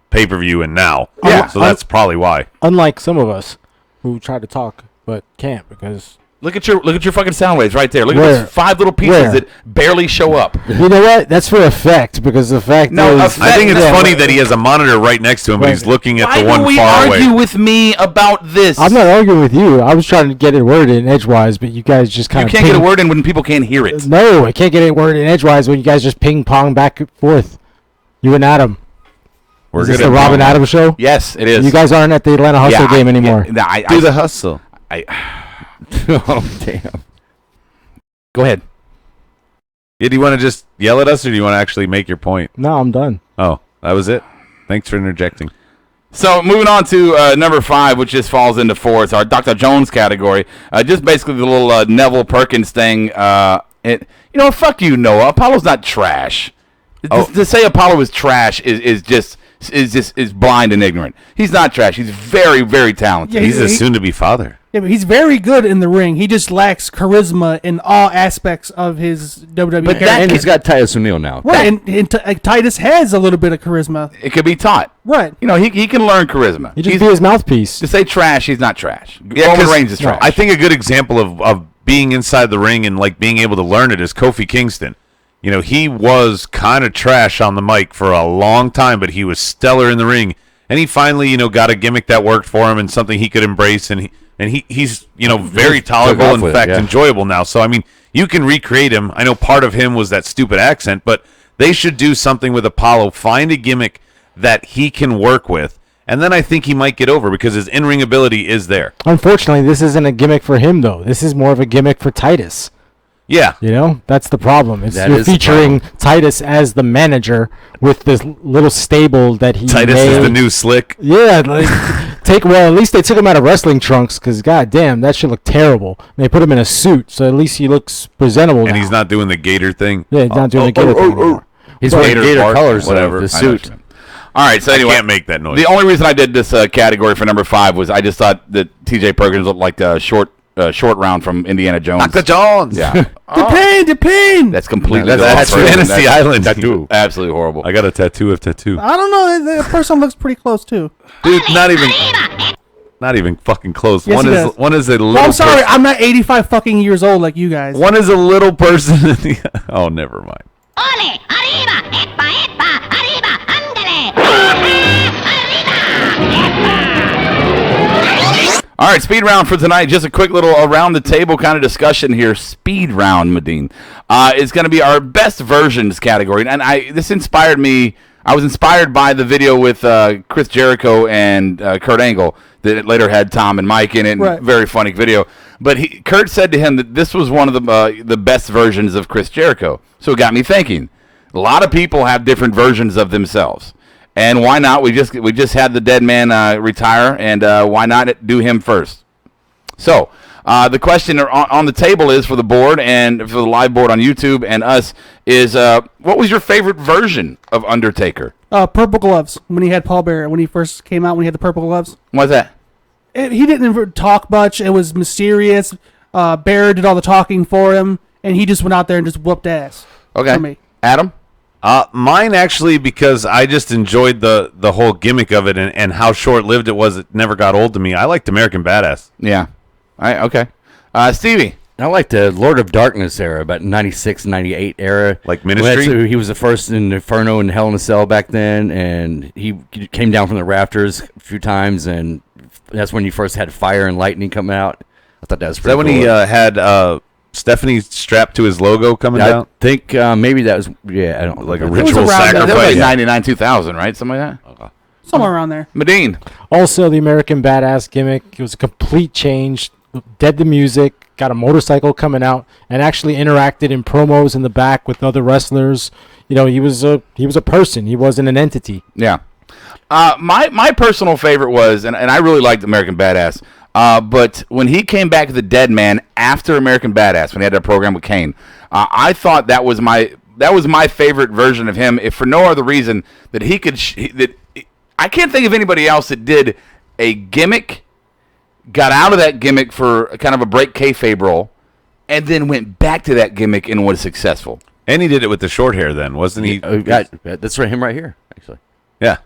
pay-per-view and now. Yeah. So that's probably why. Unlike some of us who try to talk but can't because... Look at your fucking sound waves right there. Look at Where? those 5 little pieces that barely show up. You know what? That's for effect because the fact is... I think it's funny that he has a monitor right next to him, but he's looking at the one far away. Why do we argue with me about this? I'm not arguing with you. I was trying to get it worded in edgewise, but you guys just kind of... You can't get a word in when people can't hear it. No, I can't get it worded in edgewise when you guys just ping-pong back and forth. You and Adam. Is this the Rob and Adam show? Yes, it is. You guys aren't at the Atlanta Hustle game anymore. Do the hustle. Oh, damn. Go ahead. Yeah, do you want to just yell at us, or do you want to actually make your point? No, I'm done. Oh, that was it? Thanks for interjecting. So moving on to number 5, which just falls into 4. It's our Dr. Jones category. Just basically the little Neville Perkins thing. Fuck you, Noah. Apollo's not trash. To say Apollo is trash is just is blind and ignorant. He's not trash. He's very, very talented. Yeah, He's a soon-to-be father. Yeah, but he's very good in the ring. He just lacks charisma in all aspects of his WWE But and he's got Titus O'Neil now. Right, and Titus has a little bit of charisma. It could be taught. Right. You know, he can learn charisma. He just be his mouthpiece. To say trash, he's not trash. Yeah, Roman Reigns is trash. I think a good example of being inside the ring and like being able to learn it is Kofi Kingston. You know, he was kind of trash on the mic for a long time, but he was stellar in the ring. And he finally, got a gimmick that worked for him and something he could embrace. And he's very tolerable, in fact, enjoyable now. So, I mean, you can recreate him. I know part of him was that stupid accent, but they should do something with Apollo. Find a gimmick that he can work with. And then I think he might get over because his in-ring ability is there. Unfortunately, this isn't a gimmick for him, though. This is more of a gimmick for Titus. Yeah. That's the problem. You're is featuring Titus as the manager with this little stable that he Titus made. is the new Slick. Yeah, at least they took him out of wrestling trunks because, goddamn, that shit looked terrible. And they put him in a suit, so at least he looks presentable And now. he's not doing the gator thing. Yeah, he's not doing the gator thing anymore. He's wearing gator colors, whatever. The suit. All right, so anyway. I can't make that noise. The only reason I did this category for number 5 was I just thought that T.J. Perkins looked like a short round from Indiana Jones. Dr. Jones. Yeah. The pain. That's completely That's the wrong person. Fantasy Island tattoo. Absolutely horrible. I got a tattoo of tattoo. I don't know. The person looks pretty close too. Dude, not even fucking close. Yes, he does. One is a little Well, I'm sorry. person. I'm not 85 fucking years old like you guys. One is a little person. Oh, never mind. Ole, arriba, epa, epa, arriba, ándale. All right, speed round for tonight. Just a quick little around the table kind of discussion here. Speed round, Medine. It's going to be our best versions category. And this inspired me. I was inspired by the video with Chris Jericho and Kurt Angle that later had Tom and Mike in it. Right. Very funny video. But Kurt said to him that this was one of the best versions of Chris Jericho. So it got me thinking. A lot of people have different versions of themselves. And why not? We just had the dead man retire, and why not do him first? So the question on the table is for the board and for the live board on YouTube and us is what was your favorite version of Undertaker? Purple gloves. When he had Paul Bearer, when he first came out, when he had the purple gloves. What's that? He didn't talk much. It was mysterious. Bearer did all the talking for him, and he just went out there and just whooped ass. Okay. For me. Adam? Mine actually, because I just enjoyed the whole gimmick of it and how short-lived it was. It never got old to me. I liked American Badass. Yeah. Okay. Stevie? I like the Lord of Darkness era, about 96, 98 era. Like Ministry? He was the first in Inferno and Hell in a Cell back then, and he came down from the rafters a few times, and that's when he first had fire and lightning coming out. I thought that was pretty cool. Is that when he had Stephanie strapped to his logo coming down? I think maybe that was, I don't like a know. ritual sacrifice. That was like 99, 2000, right? Something like that? Okay. Somewhere around there. Medine? Also, the American Badass gimmick. It was a complete change. Dead the music, got a motorcycle coming out, and actually interacted in promos in the back with other wrestlers. He was a person. He wasn't an entity. Yeah. My personal favorite was, and I really liked American Badass, but when he came back as the Dead Man after American Badass, when he had that program with Kane, I thought that was my favorite version of him, if for no other reason that he could. I can't think of anybody else that did a gimmick, got out of that gimmick for kind of a break kayfabe role, and then went back to that gimmick and was successful. And he did it with the short hair then, wasn't he? That's for him right here, actually. Yeah.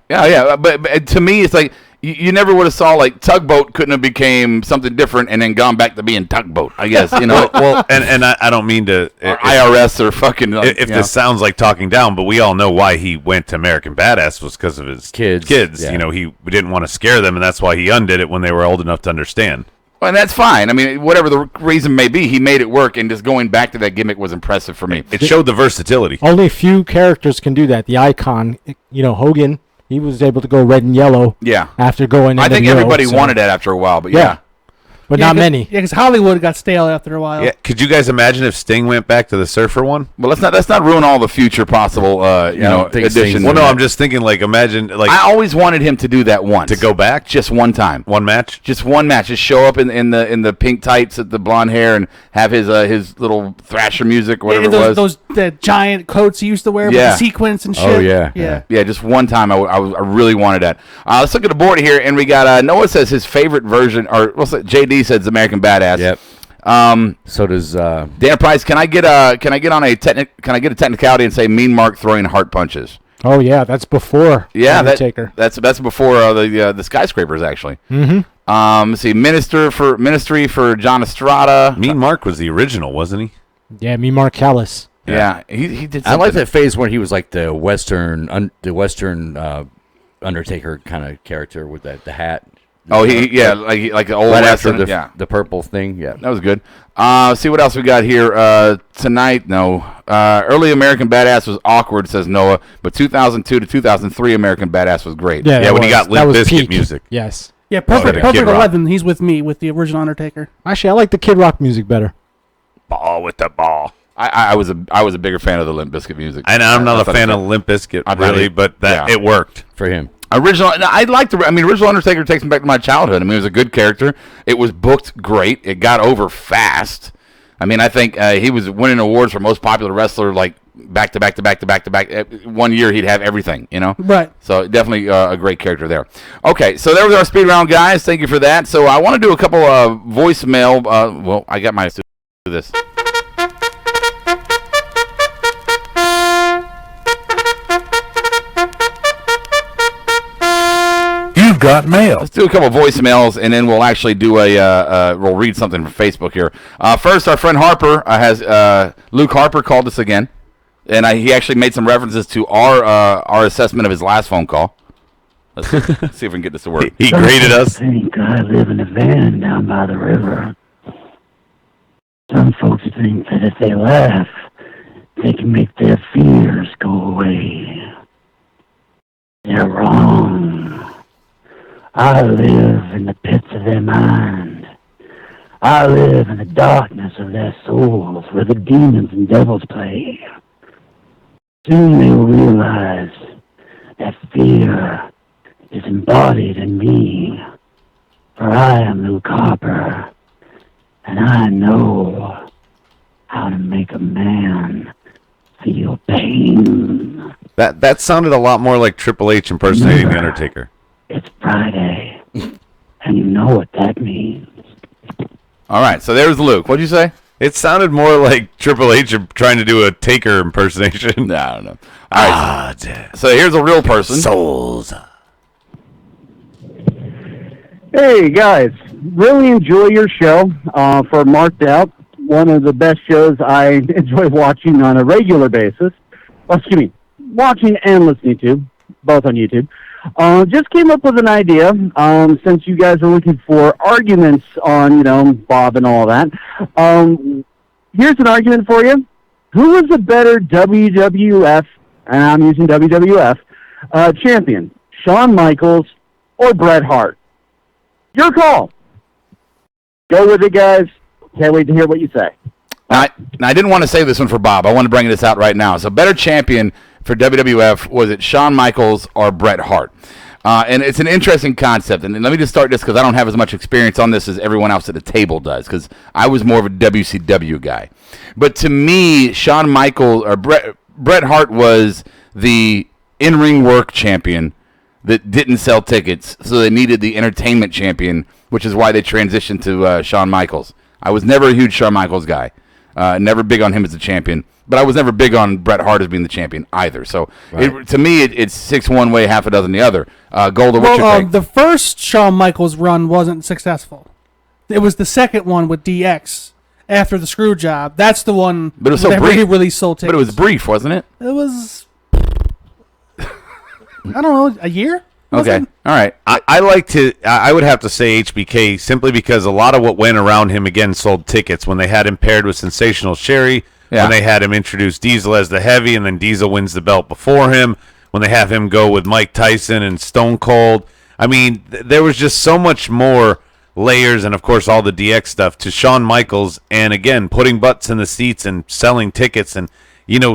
But to me, it's like you never would have saw like Tugboat couldn't have became something different and then gone back to being Tugboat. I guess well, and I don't mean to or IRS or fucking. If this sounds like talking down, but we all know why he went to American Badass was because of his kids. Yeah. He didn't want to scare them, and that's why he undid it when they were old enough to understand. Well, and that's fine. I mean, whatever the reason may be, he made it work, and just going back to that gimmick was impressive for me. It showed the versatility. Only a few characters can do that. The Icon, Hogan, he was able to go red and yellow. Yeah. After going, I think everybody wanted that after a while, but yeah. but not many. Yeah, because Hollywood got stale after a while. Yeah, could you guys imagine if Sting went back to the Surfer one? Well, let's not ruin all the future possible additions. Well, no, I'm just thinking imagine I always wanted him to do that once. To go back just one time, one match, just one match. Just show up in the pink tights, the blonde hair, and have his little Thrasher music, or whatever it was. The giant coats he used to wear with the sequins and shit. Oh yeah. Just one time. I really wanted that. Let's look at the board here, and we got Noah says his favorite version, or JD says American Badass. Yep. So does Dan Price. Can I get a technicality and say Mean Mark throwing heart punches? Oh yeah, that's before Undertaker. That's before the skyscrapers actually. Mm-hmm. Let's see, Ministry for John Estrada. Mean Mark was the original, wasn't he? Yeah, Mean Mark Callis. Yeah, he did. I like that phase when he was like the Western Undertaker kind of character with the hat. Oh, like the old right Western, after the purple thing. Yeah, that was good. See what else we got here tonight. No, early American Badass was awkward, says Noah, but 2002 to 2003 American Badass was great. Yeah, when he got Limp Bizkit music. Yes. Yeah, Perfect 11. He's with me with the original Undertaker. Actually, I like the Kid Rock music better. Ball with the ball. I was a bigger fan of the Limp Bizkit music. And I'm not a fan of Limp Bizkit, really, but it worked for him. Original Undertaker takes me back to my childhood. I mean, it was a good character. It was booked great. It got over fast. I mean, I think he was winning awards for most popular wrestler like back to back. 1 year he'd have everything, Right. So definitely a great character there. Okay, so there was our speed round, guys. Thank you for that. So I want to do a couple of voicemail. Well, I got my do this. Got mail. Let's do a couple of voicemails, and then we'll actually do we'll read something from Facebook here. First, our friend Harper has Luke Harper called us again, and he actually made some references to our assessment of his last phone call. Let's see if we can get this to work. He graded us. I think I live in a van down by the river. Some folks think that if they laugh, they can make their fears go away. They're wrong. I live in the pits of their mind. I live in the darkness of their souls where the demons and devils play. Soon they will realize that fear is embodied in me. For I am Luke Harper, and I know how to make a man feel pain. That sounded a lot more like Triple H impersonating The Undertaker. It's Friday, and you know what that means. All right, so there's Luke. What'd you say? It sounded more like Triple H trying to do a Taker impersonation. No, I don't know. All right, so here's a real person. Souls. Hey, guys. Really enjoy your show for Marked Out. One of the best shows I enjoy watching on a regular basis. Well, excuse me, watching and listening to, both on YouTube. Just came up with an idea, since you guys are looking for arguments on, Bob and all that. Here's an argument for you. Who is a better WWF, and I'm using WWF, champion? Shawn Michaels or Bret Hart? Your call. Go with it, guys. Can't wait to hear what you say. Now, I didn't want to save this one for Bob. I want to bring this out right now. So better champion for WWF, was it Shawn Michaels or Bret Hart? And it's an interesting concept. And let me just start this because I don't have as much experience on this as everyone else at the table does, because I was more of a WCW guy. But to me, Shawn Michaels or Bret Hart was the in-ring work champion that didn't sell tickets, so they needed the entertainment champion, which is why they transitioned to Shawn Michaels. I was never a huge Shawn Michaels guy. Never big on him as a champion. But I was never big on Bret Hart as being the champion either. So to me, it's 6 one way, half a dozen the other. Golda, what's your take? The first Shawn Michaels run wasn't successful. It was the second one with DX after the screw job. That's the one but it was so that brief. really, really sold tickets. But it was brief, wasn't it? It was, I don't know, a year? Okay, all right. I would have to say HBK simply because a lot of what went around him, again, sold tickets. When they had him paired with Sensational Sherry, when they had him introduce Diesel as the heavy, and then Diesel wins the belt before him, when they have him go with Mike Tyson and Stone Cold. I mean, there was just so much more layers and, of course, all the DX stuff to Shawn Michaels. And, again, putting butts in the seats and selling tickets. And,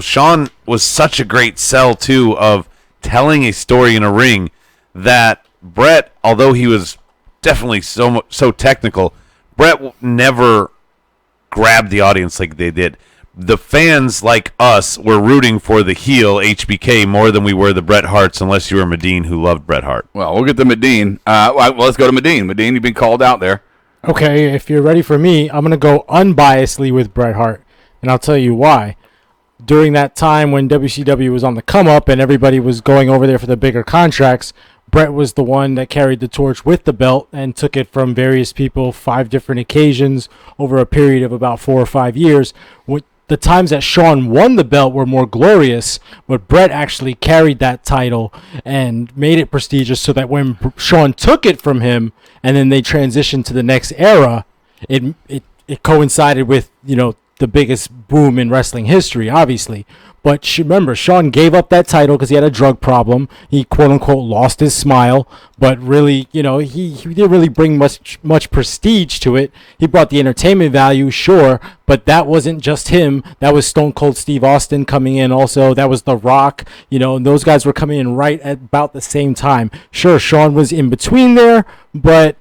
Shawn was such a great sell, too, of telling a story in a ring that Bret, although he was definitely so technical, Bret never grabbed the audience like they did. The fans, like us, were rooting for the heel HBK more than we were the Bret Harts, unless you were Medine, who loved Bret Hart. Well, we'll get to Medine. Well, let's go to Medine. Medine, you've been called out there. Okay, if you're ready for me, I'm going to go unbiasedly with Bret Hart, and I'll tell you why. During that time when WCW was on the come-up and everybody was going over there for the bigger contracts, Bret was the one that carried the torch with the belt and took it from various people 5 different occasions over a period of about 4 or 5 years. The times that Shawn won the belt were more glorious, but Bret actually carried that title and made it prestigious so that when Shawn took it from him and then they transitioned to the next era, it coincided with, the biggest boom in wrestling history, obviously. But remember, Shawn gave up that title because he had a drug problem. He, quote-unquote, lost his smile. But really, he didn't really bring much prestige to it. He brought the entertainment value, sure, but that wasn't just him. That was Stone Cold Steve Austin coming in also. That was The Rock. And those guys were coming in right at about the same time. Sure, Shawn was in between there, but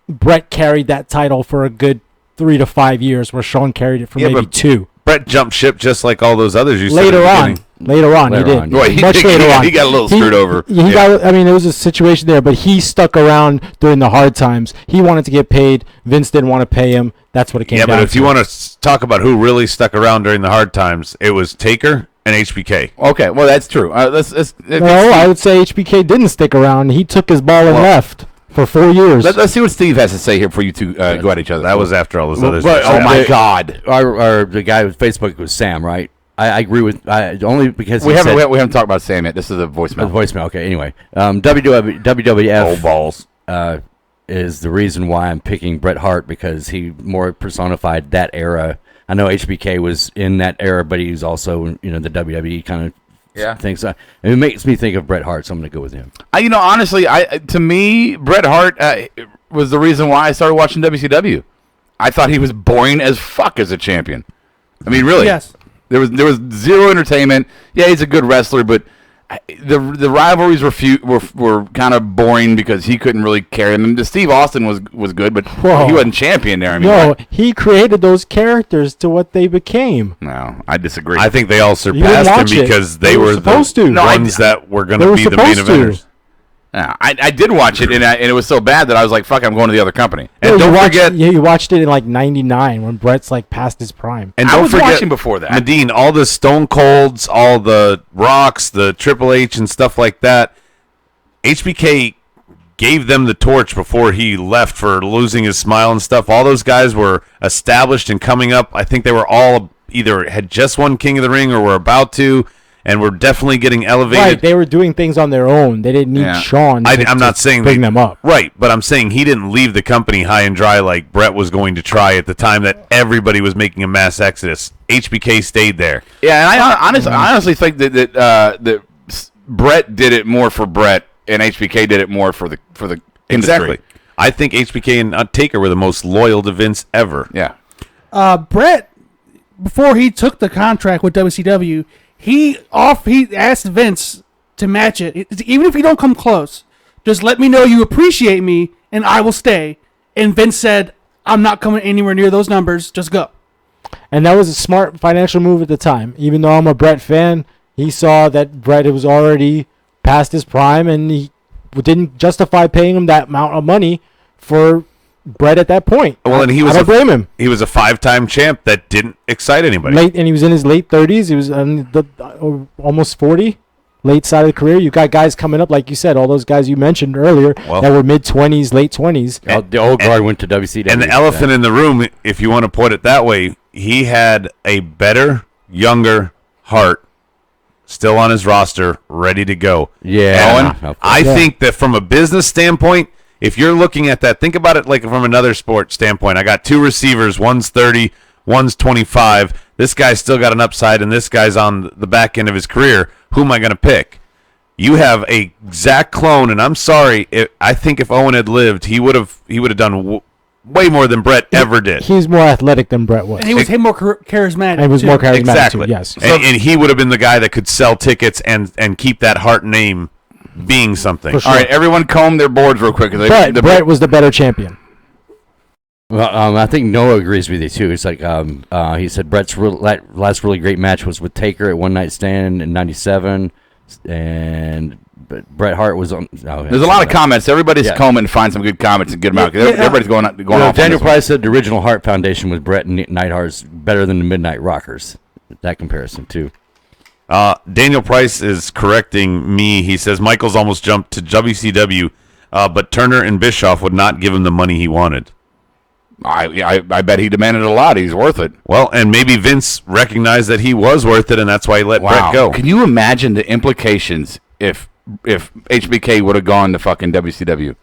Bret carried that title for a good 3 to 5 years, where Shawn carried it for maybe 2. Bret jumped ship just like all those others you said. Later on, he did. Much later on. He got a little screwed over. There was a situation there, but he stuck around during the hard times. He wanted to get paid. Vince didn't want to pay him. That's what it came down to. Yeah, but if you want to talk about who really stuck around during the hard times, it was Taker and HBK. Okay, well, that's true. I would say HBK didn't stick around. He took his ball and left for 4 years. Let's see what Steve has to say here for you to go at each other. That was after all those others. Oh, my God. The guy with Facebook was Sam, right? I agree with only because we haven't talked about Sam yet. This is a voicemail. Okay. Anyway, WWF old balls is the reason why I'm picking Bret Hart, because he more personified that era. I know HBK was in that era, but he was also the WWE kind of things. It makes me think of Bret Hart, so I'm going to go with him. Honestly, to me, Bret Hart was the reason why I started watching WCW. I thought he was boring as fuck as a champion. I mean, really. Yes. There was zero entertainment. Yeah, he's a good wrestler, but the rivalries were kind of boring because he couldn't really carry them. And Steve Austin was good, but he wasn't champion there. I mean, he created those characters to what they became. No, I disagree. I think they all surpassed him because they were the ones that were going to be the main eventers. Yeah, I did watch it, and it was so bad that I was like, fuck, I'm going to the other company. And don't forget... you watched it in like 99 when Bret's like past his prime. And I was watching before that. Medine, all the Stone Colds, all the Rocks, the Triple H and stuff like that, HBK gave them the torch before he left for losing his smile and stuff. All those guys were established and coming up. I think they were all either had just won King of the Ring or were about to, and were definitely getting elevated. Right, they were doing things on their own. They didn't need Shawn I'm not saying bring them up. Right, but I'm saying he didn't leave the company high and dry like Bret was going to try at the time that everybody was making a mass exodus. HBK stayed there. Yeah, and I honestly think that Bret did it more for Bret, and HBK did it more for the industry. Exactly. I think HBK and Taker were the most loyal to Vince ever. Yeah. Bret, before he took the contract with WCW, he asked Vince to match it. Even if you don't come close, just let me know you appreciate me, and I will stay. And Vince said, I'm not coming anywhere near those numbers. Just go. And that was a smart financial move at the time. Even though I'm a Bret fan, he saw that Bret was already past his prime, and he didn't justify paying him that amount of money for Bret at that point. Well, and I don't blame him. He was a 5-time champ that didn't excite anybody. And he was in his late 30s. He was almost 40, late side of the career. You got guys coming up, like you said, all those guys you mentioned earlier that were mid-20s, late 20s. The old guard went to WCW. And the elephant in the room, if you want to put it that way, he had a better, younger Hart still on his roster, ready to go. Yeah. And I think that from a business standpoint, if you're looking at that, think about it like from another sport standpoint. I got 2 receivers, one's 30, one's 25. This guy's still got an upside, and this guy's on the back end of his career. Who am I going to pick? You have a exact clone, and I'm sorry. I think if Owen had lived, he would have done way more than Brett ever did. He's more athletic than Brett was. And he was more charismatic. And he was more charismatic Exactly. too, yes. And he would have been the guy that could sell tickets and keep that Hart name being something. For sure. All right, everyone comb their boards real quick. But Brett was the better champion. Well, I think Noah agrees with you too. It's like he said Brett's last really great match was with Taker at One Night Stand in '97, but Bret Hart was on. There's a lot of comments. Everybody's combing to find some good comments and get them out. Everybody's going off. Daniel Price said the original Hart Foundation with Bret and Neidhart's better than the Midnight Rockers. That comparison too. Daniel Price is correcting me. He says Michaels almost jumped to WCW, but Turner and Bischoff would not give him the money he wanted. I bet he demanded a lot. He's worth it. Well, and maybe Vince recognized that he was worth it, and that's why he let Bret go. Can you imagine the implications if HBK would have gone to fucking WCW?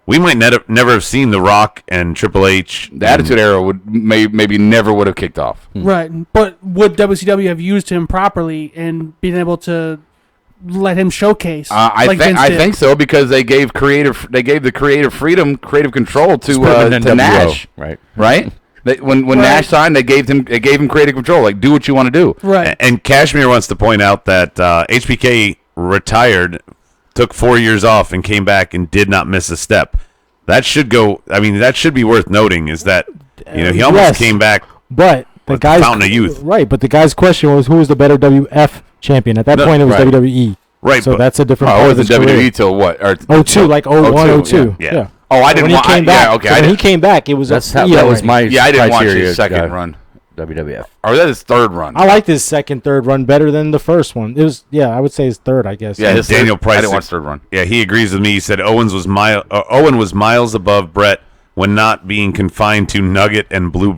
We might never have seen The Rock and Triple H. The Attitude Era would maybe never would have kicked off. Right, but would WCW have used him properly and been able to let him showcase? I think so, because they gave the creative freedom, creative control to Nash. Right. When Nash signed, they gave him creative control. Like, do what you want to do. Right. And Cashmere wants to point out that HBK retired, took 4 years off, and came back and did not miss a step. That should go. I mean, that should be worth noting. Is that he almost came back, but the guy's fountain of youth. Right, but the guy's question was who was the better WF champion. At that point, it was WWE. Right, so that's a different. It wasn't WWE till what? 02, like 01, 02. Yeah. Oh, I didn't. When he came back, okay. When he came back, it was that was my I didn't watch his second run. WWF. Or that his third run. I liked his third run better than the first one. It was, I would say his third, I guess. Yeah, Daniel Price. I didn't watch third run. Yeah, he agrees with me. He said Owen was miles above Brett when not being confined to Nugget and Blue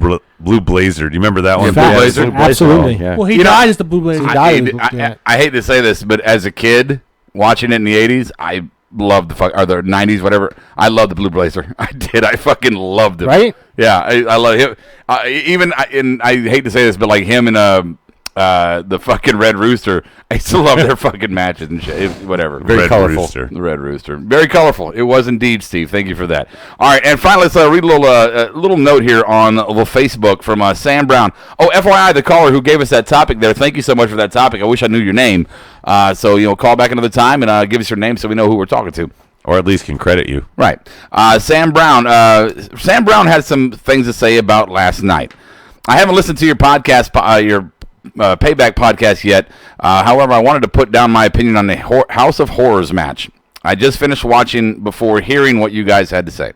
Blazer. Do you remember that one? Blue Blazer? Absolutely. Yeah. Well, he died as the Blue Blazer. I hate to say this, but as a kid watching it in the 80s, I loved the the 90s, whatever. I loved the Blue Blazer. I did. I fucking loved it. Right? Yeah, I love him. I hate to say this, but like him and the fucking Red Rooster, I still love their fucking matches and shit. Whatever. Very colorful. The Red Rooster. Very colorful. It was indeed, Steve. Thank you for that. All right, and finally, let's read a little note here on the Facebook from Sam Brown. Oh, FYI, the caller who gave us that topic there, thank you so much for that topic. I wish I knew your name. So, call back another time and give us your name so we know who we're talking to. Or at least can credit you. Right. Sam Brown. Sam Brown had some things to say about last night. I haven't listened to your podcast, your Payback podcast yet. However, I wanted to put down my opinion on the House of Horrors match. I just finished watching before hearing what you guys had to say.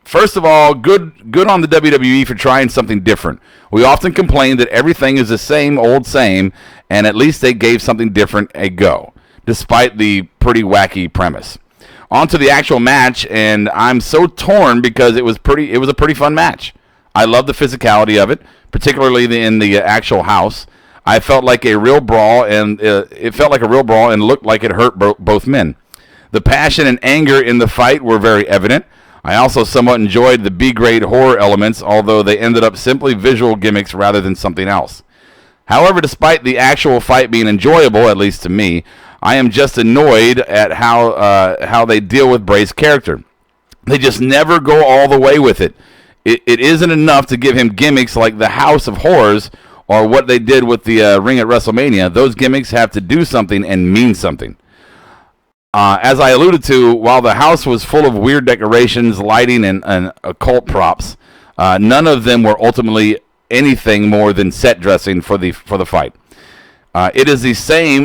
First of all, good on the WWE for trying something different. We often complain that everything is the same old same, and at least they gave something different a go, despite the pretty wacky premise. On to the actual match, and I'm so torn because it was a pretty fun match. I love the physicality of it, particularly in the actual house. I felt like a real brawl, and it felt like a real brawl and looked like it hurt both men. The passion and anger in the fight were very evident. I also somewhat enjoyed the B-grade horror elements, although they ended up simply visual gimmicks rather than something else. However, despite the actual fight being enjoyable, at least to me, I am just annoyed at how they deal with Bray's character. They just never go all the way with it. It isn't enough to give him gimmicks like the House of Horrors or what they did with the ring at WrestleMania. Those gimmicks have to do something and mean something. As I alluded to, while the house was full of weird decorations, lighting, and occult props, none of them were ultimately anything more than set dressing for the fight. It is the same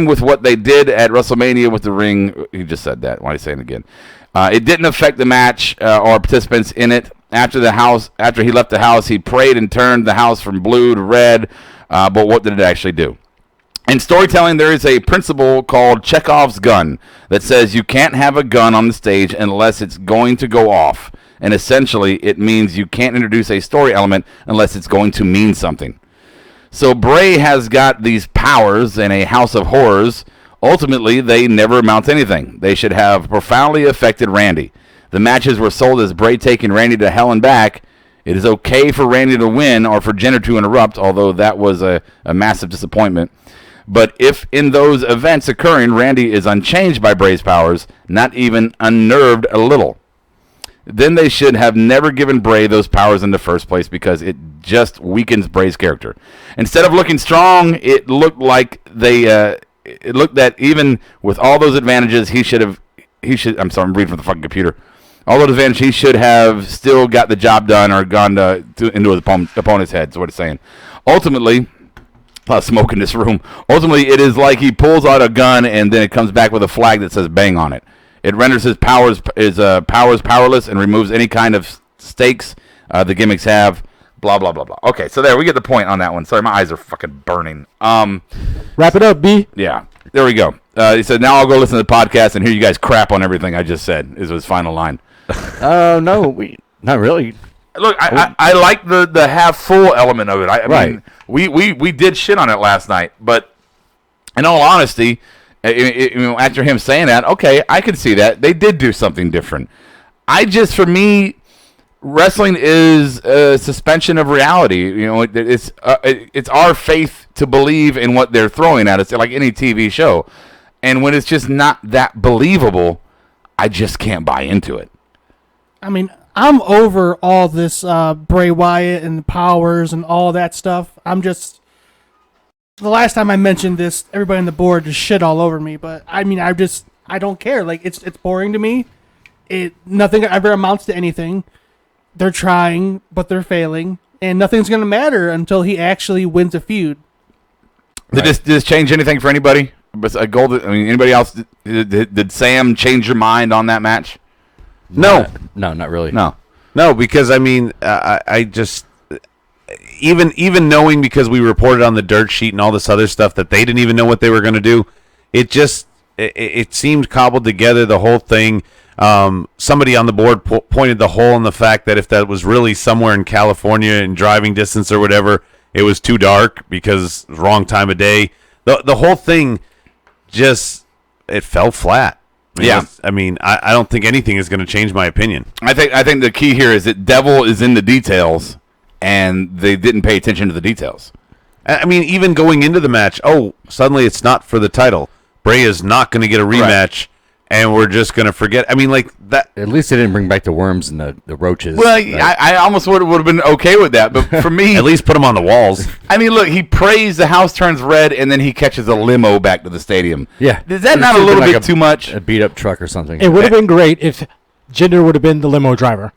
with what they did at WrestleMania with the ring. He just said that. Why are you saying it again? It didn't affect the match or participants in it. After he left the house, he prayed and turned the house from blue to red. But what did it actually do? In storytelling, there is a principle called Chekhov's gun that says you can't have a gun on the stage unless it's going to go off. And essentially, it means you can't introduce a story element unless it's going to mean something. So Bray has got these powers in a House of Horrors. Ultimately, they never amount to anything. They should have profoundly affected Randy. The matches were sold as Bray taking Randy to hell and back. It is okay for Randy to win or for Jenner to interrupt, although that was a massive disappointment. But if in those events occurring, Randy is unchanged by Bray's powers, not even unnerved a little, then they should have never given Bray those powers in the first place because it just weakens Bray's character. Instead of looking strong, it looked like it looked that even with all those advantages, I'm sorry, I'm reading from the fucking computer. All those advantages, he should have still got the job done or gone into his opponent's head, is what it's saying. Ultimately, a lot of smoke in this room. Ultimately, it is like he pulls out a gun and then it comes back with a flag that says bang on it. It renders his powers powerless and removes any kind of stakes the gimmicks have. Blah, blah, blah, blah. Okay, so there, we get the point on that one. Sorry, my eyes are fucking burning. Wrap it up, B. Yeah, there we go. He said, now I'll go listen to the podcast and hear you guys crap on everything I just said, is his final line. No, not really. Look, I like the half-full element of it. I mean, we did shit on it last night, but in all honesty, after him saying that, okay, I can see that. They did do something different. For me, wrestling is a suspension of reality. It's our faith to believe in what they're throwing at us, like any TV show. And when it's just not that believable, I just can't buy into it. I mean, I'm over all this Bray Wyatt and the powers and all that stuff. The last time I mentioned this, everybody on the board just shit all over me. But I mean, I don't care. Like it's boring to me. Nothing ever amounts to anything. They're trying, but they're failing, and nothing's gonna matter until he actually wins a feud. Right. Did this change anything for anybody? Anybody else? Did Sam change your mind on that match? No, not really. No, because I mean, I just even knowing, because we reported on the dirt sheet and all this other stuff that they didn't even know what they were going to do. It seemed cobbled together, the whole thing. Somebody on the board pointed the hole in the fact that if that was really somewhere in California in driving distance or whatever, it was too dark because wrong time of day. The whole thing it fell flat. Yeah, I mean, I don't think anything is going to change my opinion. I think the key here is that devil is in the details, and they didn't pay attention to the details. I mean, even going into the match, suddenly it's not for the title. Bray is not going to get a rematch, and we're just going to forget. I mean, like that. At least they didn't bring back the worms and the roaches. Well, I almost would have been okay with that, but for me, at least put them on the walls. I mean, look, he prays the house turns red, and then he catches a limo back to the stadium. Yeah, is that not a little bit too much? A beat up truck or something. It would have been great if Jinder would have been the limo driver.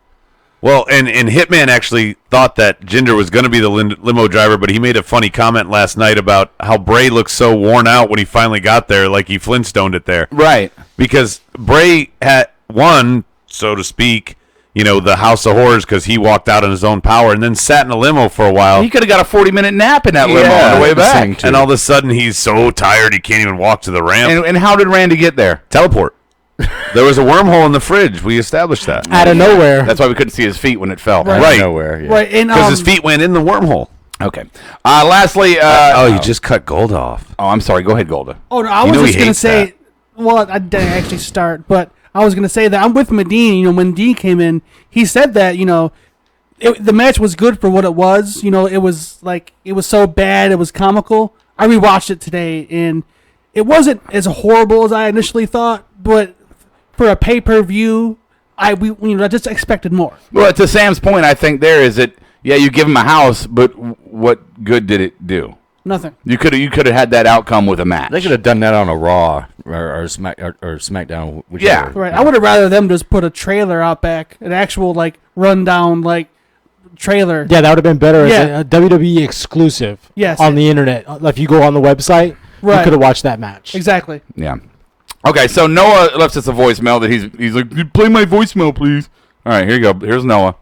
Well, and Hitman actually thought that Jinder was going to be the limo driver, but he made a funny comment last night about how Bray looked so worn out when he finally got there, like he Flintstoned it there. Right. Because Bray had won, so to speak, the House of Horrors because he walked out on his own power and then sat in a limo for a while. He could have got a 40-minute nap in that limo on the way back. And all of a sudden, he's so tired he can't even walk to the ramp. And how did Randy get there? Teleport. There was a wormhole in the fridge. We established that. Out of nowhere. That's why we couldn't see his feet when it fell. Right. Out of nowhere, yeah. Right. Because his feet went in the wormhole. Okay. Lastly... you just cut Gold off. Oh, I'm sorry. Go ahead, Golda. Oh, no, I was just going to say... Well, I didn't actually start, but I was going to say that I'm with Medine. When Dean came in, he said that, the match was good for what it was. It was so bad, it was comical. I rewatched it today, and it wasn't as horrible as I initially thought, but for a pay-per-view, I just expected more. Well, to Sam's point, I think there is that, you give him a house, but what good did it do? Nothing. You could have had that outcome with a match. They could have done that on a Raw or SmackDown. Whichever. Yeah, right. I would have rather them just put a trailer out back, an actual rundown trailer. Yeah, that would have been better as a WWE exclusive. Yes. On the internet, if you go on the website, you could have watched that match. Exactly. Yeah. Okay, so Noah left us a voicemail that he's like, play my voicemail, please. All right, here you go. Here's Noah.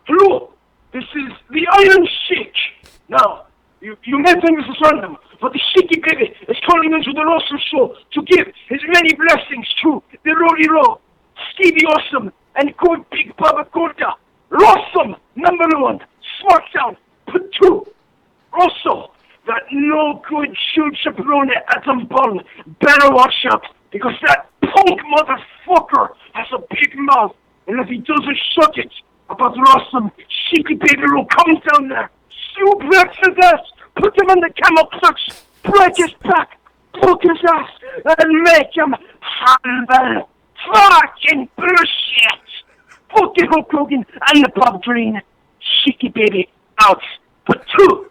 Hello, this is the Iron Sheik. Now, you may think this is random, but the Sheiky baby is calling into the Russell Show to give his many blessings to the Roddy Row, Stevie Awesome, and Good Big Baba Gorda. Awesome, number 1, SmackDown, put 2. Also, that no good shoot chaperone Adam Bunn better watch out, because that punk motherfucker has a big mouth, and if he doesn't shut it about Rossum, Sheiky baby will come down there, suplex his ass, put him in the camel clutch, break his back, hook his ass, and make him humble fucking bullshit. Put the Hulk Hogan and the Bob Green Chicky Baby out for 2.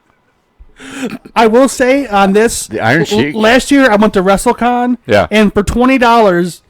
I will say on this, the Iron Sheik. Last year I went to WrestleCon, and for $20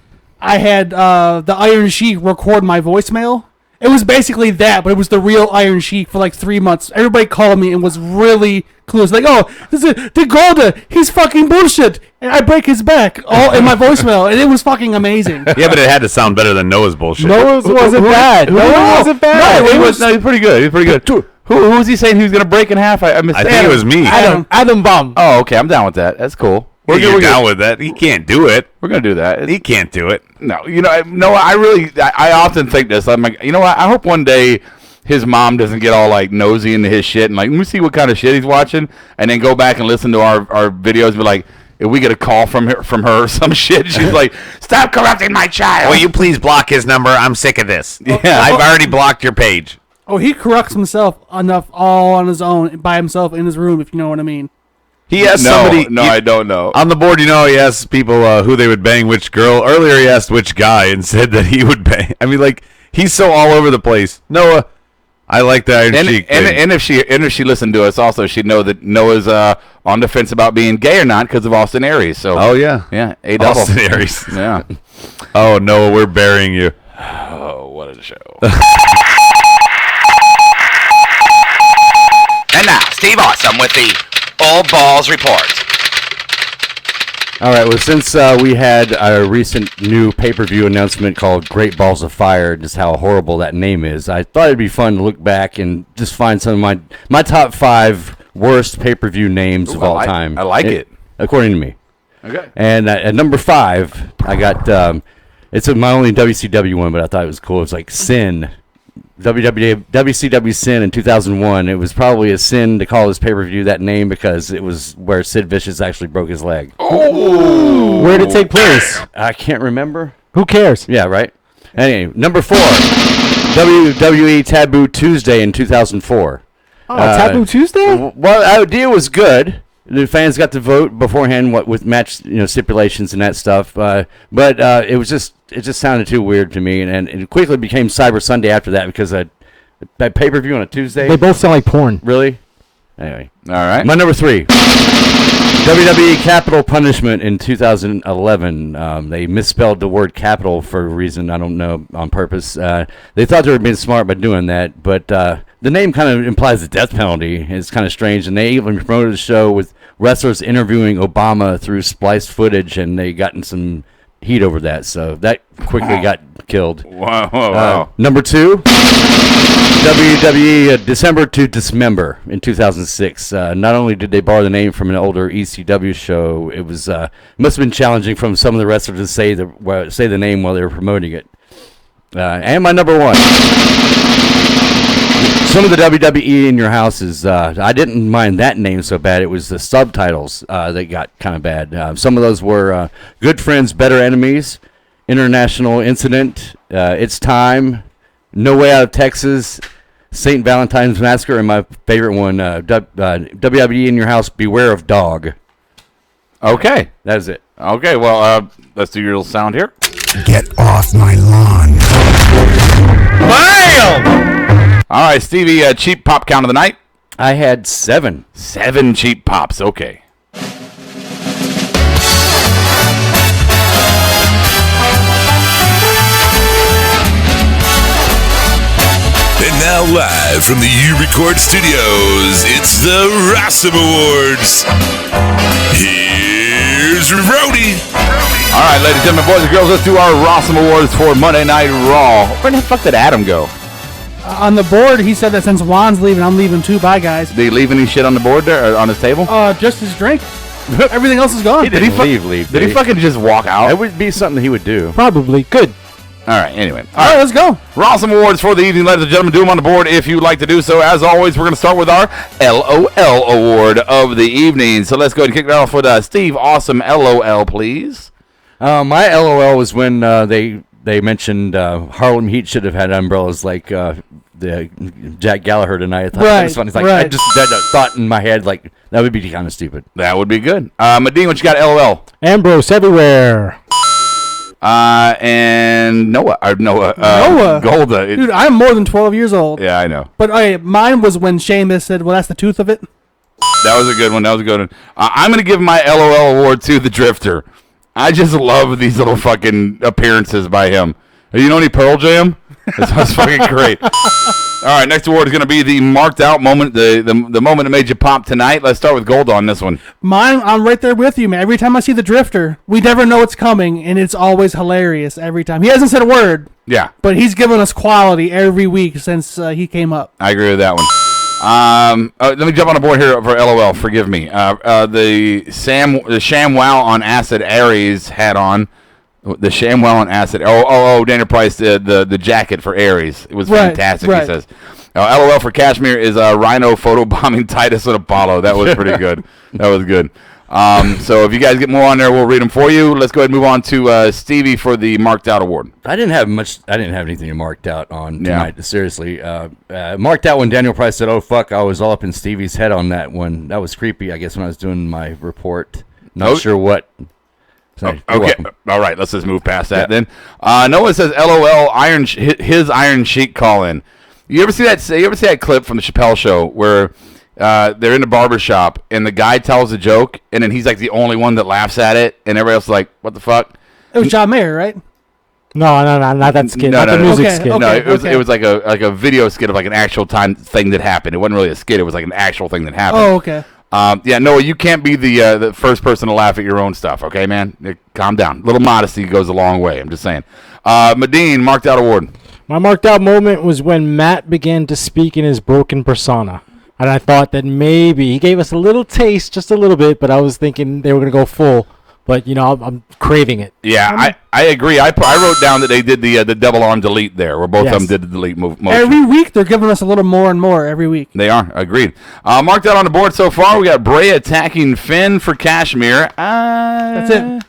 I had the Iron Sheik record my voicemail. It was basically that, but it was the real Iron Sheik for like 3 months. Everybody called me and was really clueless. Like, oh, this is the Golda. He's fucking bullshit. And I break his back all in my voicemail, and it was fucking amazing. Yeah, but it had to sound better than Noah's bullshit. Noah's wasn't bad. Noah wasn't bad. No, he's pretty good. He's pretty good. Who was he saying he was going to break in half? I missed I that. think it was me. Adam Baum. Oh, okay. I'm down with that. That's cool. We're down with that. He can't do it. We're going to do that. He can't do it. No, I often think this. I'm like, you know what? I hope one day his mom doesn't get all like nosy into his shit and like, let me see what kind of shit he's watching, and then go back and listen to our videos and be like, if we get a call from her or some shit, she's like, stop corrupting my child. Will you please block his number? I'm sick of this. Yeah. I've already blocked your page. Oh, he corrects himself enough all on his own, by himself in his room, if you know what I mean. He asked somebody. No, I don't know. On the board, he asks people who they would bang which girl. Earlier, he asked which guy and said that he would bang. I mean, like, he's so all over the place. Noah, I like the Iron Sheik thing. And if she listened to us, also she'd know that Noah's on the fence about being gay or not because of Austin Aries. So yeah, a double. Austin Aries. Yeah. Oh Noah, we're burying you. Oh, what a show. And now, Steve Awesome with the All Balls Report. All right, well, since we had a recent new pay-per-view announcement called Great Balls of Fire, just how horrible that name is, I thought it'd be fun to look back and just find some of my top 5 worst pay-per-view names of all time. I like it. According to me. Okay. And at number 5, I got, it's my only WCW one, but I thought it was cool. It's like Sin. WCW Sin in 2001. It was probably a sin to call this pay-per-view that name because it was where Sid Vicious actually broke his leg. Oh! Where did it take place? I can't remember. Who cares? Yeah, right. Anyway, number 4, WWE Taboo Tuesday in 2004. Oh, Taboo Tuesday? Well, the idea was good. The fans got to vote beforehand, with match stipulations and that stuff. But it just sounded too weird to me, and it quickly became Cyber Sunday after that because a pay-per-view on a Tuesday. They both sound like porn. Really? Anyway, all right. My number 3, WWE Capital Punishment in 2011. They misspelled the word capital for a reason I don't know, on purpose. They thought they were being smart by doing that, but the name kind of implies the death penalty. It's kind of strange, and they even promoted the show with wrestlers interviewing Obama through spliced footage, and they got in some heat over that, so that quickly got killed. Wow. Number 2, WWE December to Dismember in 2006. Not only did they borrow the name from an older ECW show, it was must have been challenging from some of the wrestlers to say the name while they were promoting it. And my number 1. Some of the WWE in your houses, I didn't mind that name so bad. It was the subtitles that got kind of bad. Some of those were Good Friends, Better Enemies, International Incident, It's Time, No Way Out of Texas, St. Valentine's Massacre, and my favorite one, WWE in your house, Beware of Dog. Okay. That is it. Okay, well, let's do your little sound here. Get off my lawn. Bam! All right, Stevie, cheap pop count of the night. I had 7. 7 cheap pops, okay. And now live from the U-Record Studios, it's the Rossum Awards. Here's Rowdy. All right, ladies and gentlemen, boys and girls, let's do our Rossum Awards for Monday Night Raw. Where the fuck did Adam go? On the board, he said that since Juan's leaving, I'm leaving too. Bye, guys. Did he leave any shit on the board there, or on his table? Just his drink. Everything else is gone. Did he leave? Did he fucking just walk out? That would be something he would do. Probably. Good. All right, anyway. All right, let's go. Rossum Awards for the evening, ladies and gentlemen. Do them on the board if you'd like to do so. As always, we're going to start with our LOL Award of the evening. So let's go ahead and kick it off with Steve Awesome LOL, please. My LOL was when they mentioned Harlem Heat should have had umbrellas like the Jack Gallagher tonight. I thought that was funny. It's like, I just had that thought in my head, like, that would be kind of stupid. That would be good. Medine, what you got, LOL? Ambrose everywhere. And Noah. Golda. Dude, I'm more than 12 years old. Yeah, I know. But mine was when Sheamus said, well, that's the truth of it. That was a good one. I'm going to give my LOL award to the Drifter. I just love these little fucking appearances by him. You know any Pearl Jam? That's fucking great. All right, next award is going to be the marked out moment, the moment that made you pop tonight. Let's start with Gold on this one. Mine, I'm right there with you, man. Every time I see the Drifter, we never know what's coming, and it's always hilarious every time. He hasn't said a word. Yeah. But he's given us quality every week since he came up. I agree with that one. Let me jump on the board here for LOL. Forgive me. The ShamWow on Acid Aries had on. The ShamWow on Acid. Daniel Price did the jacket for Aries. It was fantastic, he says. LOL for Kashmir is Rhino photobombing Titus and Apollo. That was pretty good. That was good. So if you guys get more on there, we'll read them for you. Let's go ahead and move on to Stevie for the marked out award. I didn't have anything marked out on tonight. Yeah. Seriously, marked out when Daniel Price said, "Oh fuck," I was all up in Stevie's head on that one. That was creepy. I guess when I was doing my report, not sure what. Okay, all right. Let's just move past that then. Noah says, "LOL, his Iron Sheik call in." You ever see that clip from the Chappelle Show where they're in the barbershop and the guy tells a joke and then he's like the only one that laughs at it and everybody else is like, "What the fuck?" It was John Mayer, right? No, not that skit. Not the music skit. No, it was like a video skit of like an actual time thing that happened. It wasn't really a skit. It was like an actual thing that happened. Oh, okay. Noah, you can't be the first person to laugh at your own stuff, okay, man? Calm down. A little modesty goes a long way. I'm just saying. Medine, marked out award. My marked out moment was when Matt began to speak in his broken persona. And I thought that maybe he gave us a little taste, just a little bit, but I was thinking they were going to go full. But, I'm craving it. Yeah, I agree. I wrote down that they did the double arm delete there, where both of them did the delete motion. Every week, they're giving us a little more and more every week. They are. Agreed. Marked out on the board so far, we got Bray attacking Finn for Kashmir. That's it.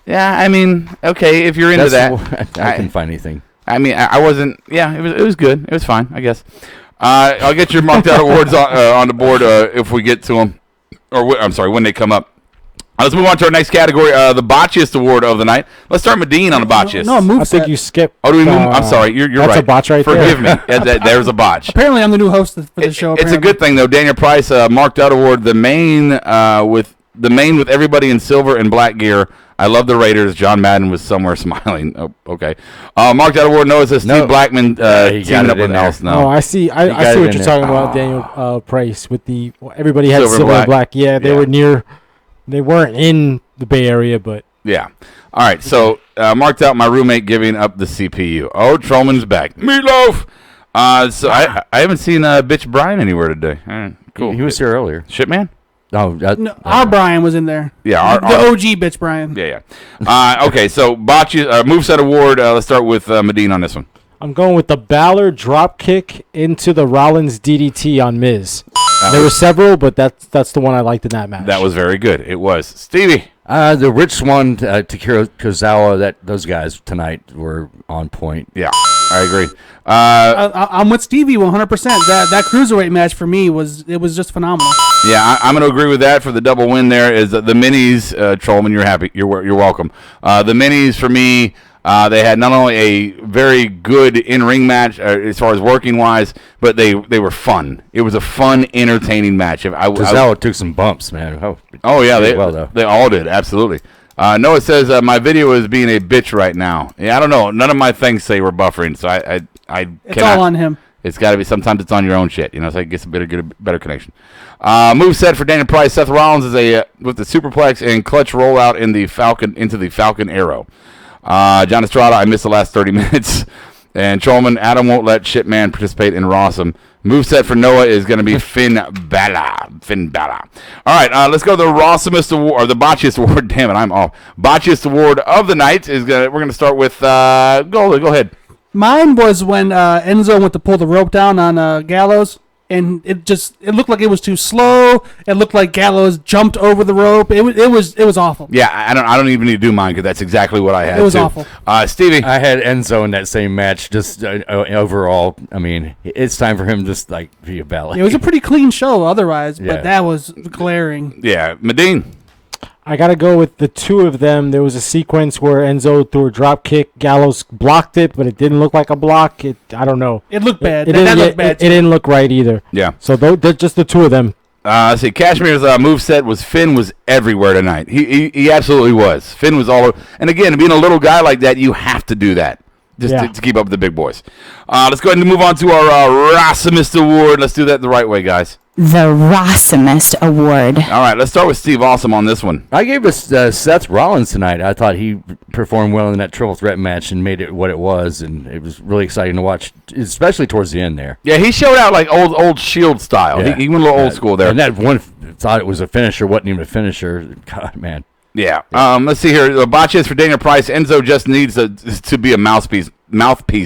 Yeah, I mean, okay, if you're into that. I couldn't find anything. I mean, I wasn't. Yeah, it was good. It was fine, I guess. I'll get your marked out awards on the board if we get to them. When they come up. Let's move on to our next category, the botchiest award of the night. Let's start Medine on the botchiest. No, move. I think you skipped. Oh, do we move? I'm sorry. You're right. That's a botch right Forgive me. There's a botch. Apparently, I'm the new host for the show. It's a good thing, though. Daniel Price marked out award, the main with everybody in silver and black gear. I love the Raiders. John Madden was somewhere smiling. Oh, okay. Marked out award. Noah says Steve Blackman teaming up with Else. No. Oh, I see. I see what you're talking about, Daniel Price, with the everybody had silver and black. Yeah, they were near. They weren't in the Bay Area, but... Yeah. All right, so marked out my roommate giving up the CPU. Oh, Trollman's back. Meatloaf! So I haven't seen Bitch Brian anywhere today. All right, cool. He was here earlier. Shitman? Oh, our Brian was in there. Yeah, the OG Bitch Brian. Yeah. Okay, so moveset award. Let's start with Medine on this one. I'm going with the Balor drop kick into the Rollins DDT on Miz. There were several, but that's the one I liked in that match. That was very good. It was. Stevie. The Rich Swann, Takira Kozawa, those guys tonight were on point. Yeah, I agree. I'm with Stevie 100%. That cruiserweight match for me was just phenomenal. Yeah, I'm going to agree with that. For the double win, there is the minis. Trollman, you're happy. You're welcome. The minis for me. They had not only a very good in-ring match as far as working-wise, but they were fun. It was a fun, entertaining match. Kozawa took some bumps, man. Oh yeah, they all did, absolutely. Noah says, my video is being a bitch right now. Yeah, I don't know. None of my things say we're buffering, so I it's all on him. It's got to be. Sometimes it's on your own shit, so it gets a better connection. Moveset for Daniel Price. Seth Rollins is with the superplex and clutch rollout into the Falcon Arrow. John Estrada, I missed the last 30 minutes. And Trollman, Adam won't let Shitman participate in Rawsome. Moveset for Noah is going to be Finn Balor. All right, let's go to the Rawsomest award, or the Botchiest award. Damn it, I'm off. Botchiest award of the night is we're going to start with, go ahead. Mine was when Enzo went to pull the rope down on Gallows. And it looked like it was too slow. It looked like Gallows jumped over the rope. It was awful. Yeah, I don't even need to do mine because that's exactly what I had. It was too. awful. Stevie, I had Enzo in that same match. Just overall, I mean, it's time for him to be a ballet. It was a pretty clean show otherwise, but that was glaring. Yeah, Medine. I got to go with the two of them. There was a sequence where Enzo threw a drop kick. Gallows blocked it, but it didn't look like a block. I don't know. It looked bad. It It didn't look right either. Yeah. So they're just the two of them. Let's see. Cashmere's moveset was Finn was everywhere tonight. He absolutely was. Finn was all over. And again, being a little guy like that, you have to do that just to keep up with the big boys. Let's go ahead and move on to our Rossumist Award. Let's do that the right way, guys. The Rossumist Award. All right, let's start with Steve Awesome on this one. I gave us Seth Rollins tonight. I thought he performed well in that triple threat match and made it what it was, and it was really exciting to watch, especially towards the end there. Yeah, he showed out like old Shield style. Yeah. He went a little old school there. And that one thought it was a finisher, wasn't even a finisher. God, man. Yeah. Let's see here. Botches for Daniel Price. Enzo just needs to be a mouthpiece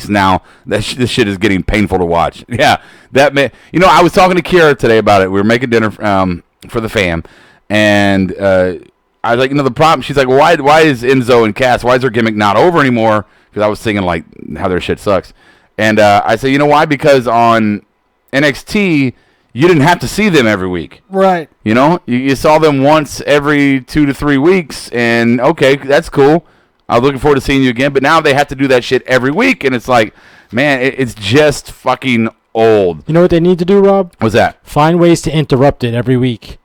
now. This shit is getting painful to watch. Yeah. That man. You know, I was talking to Kira today about it. We were making dinner for the fam, and I was like, the problem. She's like, why is Enzo and Cass? Why is their gimmick not over anymore? Because I was thinking like how their shit sucks, and I said, you know why? Because on NXT. You didn't have to see them every week. Right. You know, you saw them once every 2 to 3 weeks, and okay, that's cool. I was looking forward to seeing you again, but now they have to do that shit every week, and it's like, man, it's just fucking old. You know what they need to do, Rob? What's that? Find ways to interrupt it every week.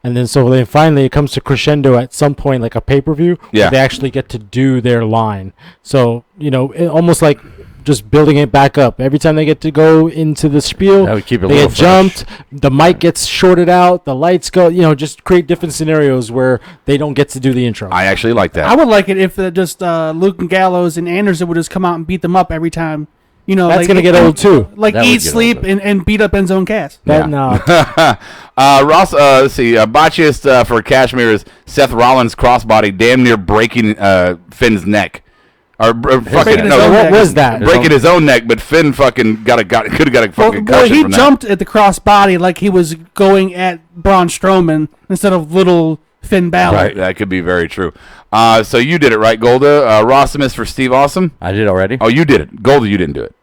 And then finally it comes to crescendo at some point, like a pay-per-view, where they actually get to do their line. So, almost like just building it back up. Every time they get to go into the spiel, that would keep it they get jumped, the mic gets shorted out, the lights go, just create different scenarios where they don't get to do the intro. I actually like that. I would like it if just Luke and Gallows and Anderson would just come out and beat them up every time. That's going to get old too. Like eat, sleep, and beat up Enzo and Cass. Ross, let's see. Botchist for Cashmere is Seth Rollins crossbody damn near breaking Finn's neck. What was that? Breaking his own neck, but Finn fucking could have got a fucking concussion he from jumped at the crossbody like he was going at Braun Strowman instead of little Finn Balor. Right, that could be very true. So you did it, right, Golda? Rossimus for Steve Awesome? I did already. Oh, you did it. Golda, you didn't do it.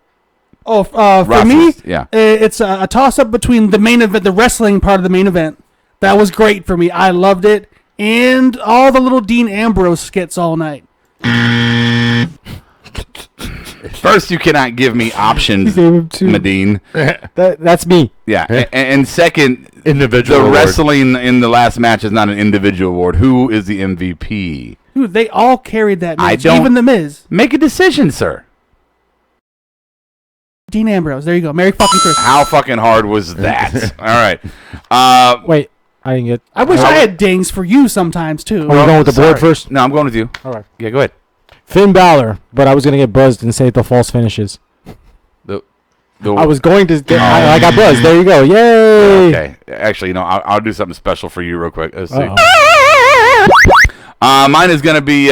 Oh, for me, yeah. It's a toss-up between the main event, the wrestling part of the main event. That was great for me. I loved it. And all the little Dean Ambrose skits all night. First, you cannot give me options, Medine. That's me. Yeah. And second, individual the award. Wrestling in the last match is not an individual award. Who is the MVP? Dude, they all carried that match, I don't even The Miz. Make a decision, sir. Dean Ambrose. There you go. Merry fucking Christmas. How fucking hard was that? All right. Wait, I didn't get... I wish I had dings for you sometimes, too. Are you going with the board first? No, I'm going with you. All right. Yeah, go ahead. Finn Balor, but I was going to get buzzed and say the false finishes. I was going to... I got buzzed. There you go. Yay! Okay. Actually, I'll do something special for you real quick. Let's see. Mine is going to be,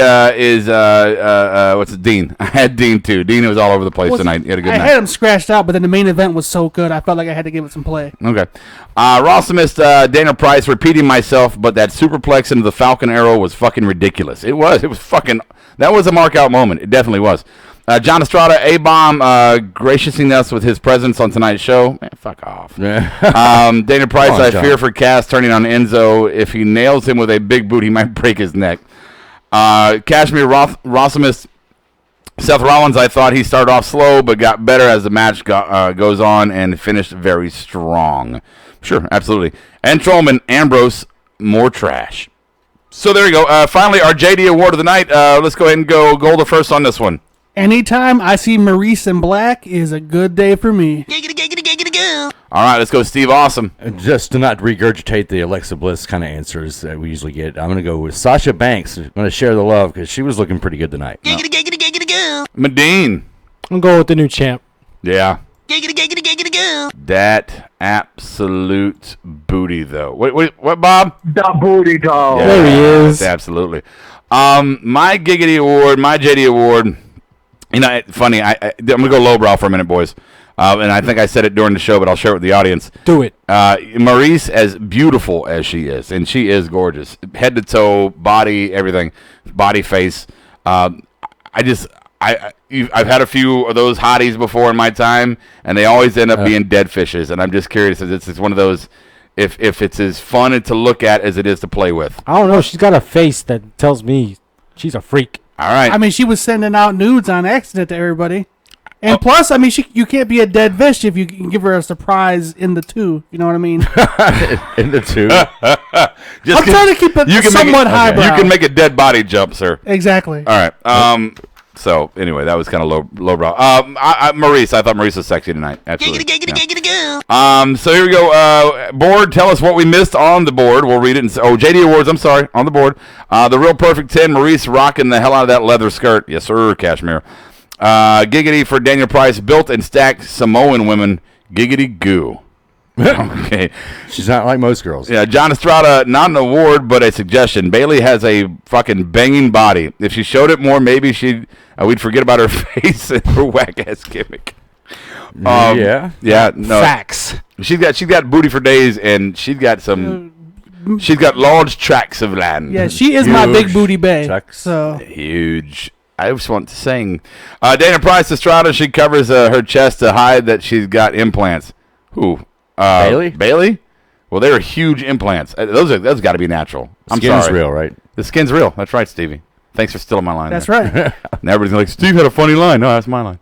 what's it, Dean. I had Dean, too. Dean was all over the place tonight. He had a good night. I had him scratched out, but then the main event was so good, I felt like I had to give it some play. Okay. Rossimus, Daniel Price, repeating myself, but that superplex into the Falcon Arrow was fucking ridiculous. It was fucking... That was a mark-out moment. It definitely was. John Estrada, A-Bomb, graciousing us with his presence on tonight's show. Man, fuck off. Daniel Price, I fear for Cass turning on Enzo. If he nails him with a big boot, he might break his neck. Cashmere Rossimus, Seth Rollins, I thought he started off slow, but got better as the match goes on and finished very strong. Sure, absolutely. And Trollman, Ambrose, more trash. So there you go. Finally, our JD Award of the night. Let's go ahead and go Golda first on this one. Anytime I see Maurice in black is a good day for me. All right, let's go Steve Awesome. Just to not regurgitate the Alexa Bliss kind of answers that we usually get, I'm going to go with Sasha Banks. I'm going to share the love because she was looking pretty good tonight. Medine. I'm going with the new champ. Yeah. That absolute booty, though. What, Bob? The booty doll. Yeah, there he is. Absolutely. My Giggity Award, my JD Award. Funny. I'm gonna go lowbrow for a minute, boys. And I think I said it during the show, but I'll share it with the audience. Do it. Maurice, as beautiful as she is, and she is gorgeous, head to toe, body, everything, body, face. I've had a few of those hotties before in my time, and they always end up being dead fishes. And I'm just curious if it's one of those. if it's as fun to look at as it is to play with. I don't know. She's got a face that tells me she's a freak. All right. I mean, she was sending out nudes on accident to everybody. And plus, I mean, you can't be a dead fish if you can give her a surprise in the two. You know what I mean? In the two. I'm trying to keep it somewhat highbrow. You can make a dead body jump, sir. Exactly. All right. So anyway, that was kind of lowbrow. Maurice, I thought Maurice was sexy tonight. Absolutely. So here we go. Board, tell us what we missed on the board. We'll read it. JD Awards. I'm sorry, on the board. The Real Perfect 10. Maurice rocking the hell out of that leather skirt. Yes, sir, Cashmere. Giggity for Daniel Price. Built and stacked Samoan women. Giggity goo. Okay. She's not like most girls. Yeah, John Estrada, not an award, but a suggestion. Bailey has a fucking banging body. If she showed it more, maybe we'd forget about her face and her whack-ass gimmick. Yeah. No. Facts. She's got booty for days, and she's got large tracts of land. Yeah, she is my big booty bae. So huge. I just want to sing. Dana Price Estrada, she covers her chest to hide that she's got implants. Who? Bailey? Well, they're huge implants. Those got to be natural. I'm sorry. Skin's real, right? The skin's real. That's right, Stevie. Thanks for stealing my line. That's there. right. And everybody's like, Steve had a funny line. No, that's my line.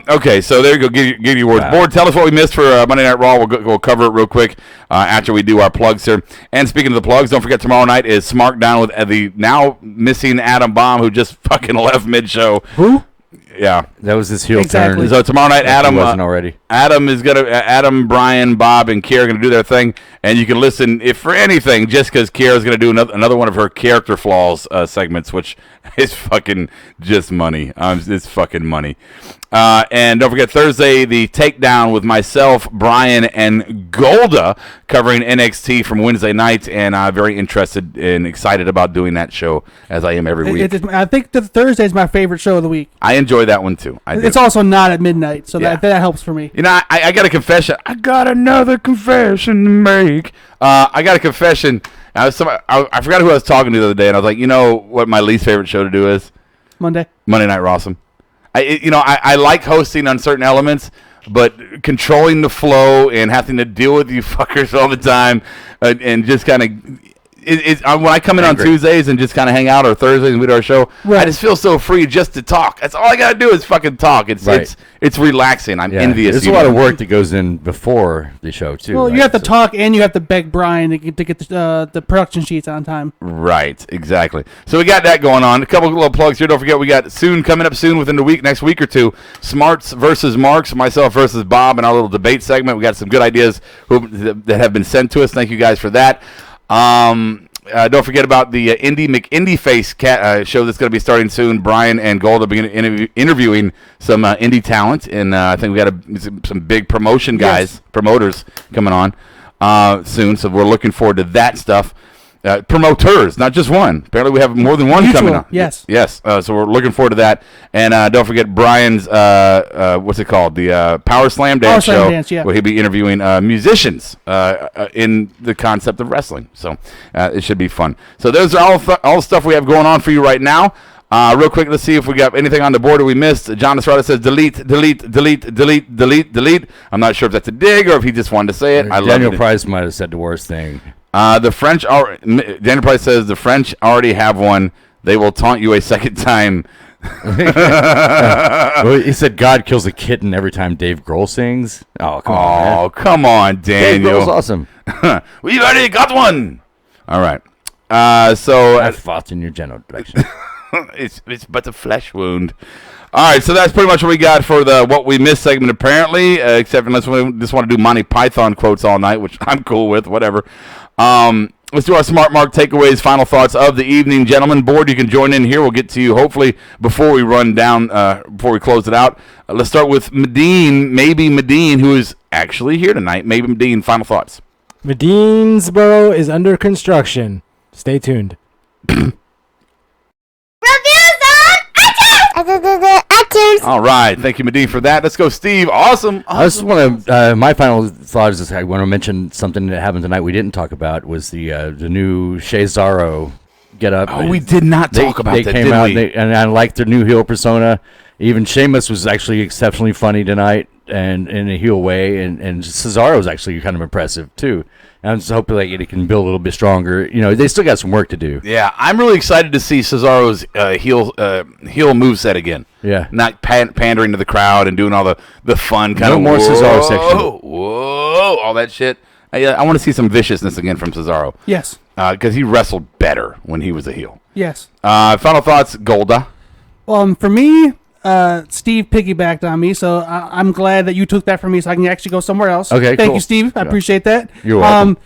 Okay, so there you go. Give you awards. Wow. Board, tell us what we missed for Monday Night Raw. We'll cover it real quick after we do our plugs here. And speaking of the plugs, don't forget tomorrow night is SmackDown with the now missing Adam Bomb, who just fucking left mid-show. Who? Yeah, that was his heel turn. So tomorrow night, Adam wasn't already. Adam, Brian, Bob, and Kiera are gonna do their thing, and you can listen if for anything, just because Kiera's gonna do another one of her character flaws segments, which is fucking just money. It's fucking money. And don't forget Thursday, the Takedown with myself, Brian, and Golda covering NXT from Wednesday night, and I'm very interested and excited about doing that show as I am every week. I think the Thursday is my favorite show of the week. I enjoy that one too. It's also not at midnight, so that helps for me. You know, I got a confession. I got another confession to make. I got a confession. I forgot who I was talking to the other day, and I was like, you know what my least favorite show to do is? Monday Night Rawsome. I like hosting on certain elements, but controlling the flow and having to deal with you fuckers all the time, and just kind of. When I come in on Tuesdays and just kind of hang out, or Thursdays and we do our show, I just feel so free just to talk. That's all I got to do is fucking talk. It's relaxing. I'm envious. There's a lot of work that goes in before the show, too. Well, you have to talk, and you have to beg Brian to get the production sheets on time. Right, exactly. So we got that going on. A couple of little plugs here. Don't forget, we got coming up soon within the next week or two, Smarts versus Marks, myself versus Bob, and our little debate segment. We got some good ideas that have been sent to us. Thank you guys for that. Don't forget about the Indie McIndie Face show that's going to be starting soon. Brian and Gold will be interviewing some indie talent, and I think we got some big promotion guys, promoters coming on soon. So we're looking forward to that stuff. Promoters, not just one. Apparently, we have more than one coming on. Yes. So we're looking forward to that. And don't forget Brian's what's it called? The Power Slam Dance show, where he'll be interviewing musicians in the concept of wrestling. So it should be fun. So those are all the stuff we have going on for you right now. Real quick, let's see if we got anything on the board that we missed. John Estrada says delete. I'm not sure if that's a dig or if he just wanted to say it. Daniel Price might have said the worst thing. The French, Daniel Price says the French already have one. They will taunt you a second time. Well, he said God kills a kitten every time Dave Grohl sings. Oh, come on, man. Come on, Daniel. Dave Grohl's awesome. We've already got one. All right. So I fought in your general direction. It's but a flesh wound. All right, so that's pretty much what we got for the what we missed segment, apparently, except unless we just want to do Monty Python quotes all night, which I'm cool with, whatever. Let's do our Smart Mark takeaways, final thoughts of the evening. Gentlemen, board, you can join in here. We'll get to you, hopefully, before we run down, before we close it out. Let's start with Medine, who is actually here tonight. Maybe Medine, final thoughts. Medinesboro is under construction. Stay tuned. All right, thank you, Medine, for that. Let's go, Steve. Awesome. I just want to. My final thought is I want to mention something that happened tonight we didn't talk about was the new Cesaro get up. Oh, we did not talk about that. They came out and I liked their new heel persona. Even Sheamus was actually exceptionally funny tonight and in a heel way, and Cesaro was actually kind of impressive too. And I'm just hoping that it can build a little bit stronger. They still got some work to do. Yeah, I'm really excited to see Cesaro's heel moveset again. Yeah. Not pandering to the crowd and doing all the fun kind No of more Cesaro section. Whoa, all that shit. I want to see some viciousness again from Cesaro. Yes. Because he wrestled better when he was a heel. Yes. Final thoughts, Golda. For me, Steve piggybacked on me, so I'm glad that you took that from me, so I can actually go somewhere else. Okay, Thank cool. you, Steve. I appreciate that. You're welcome.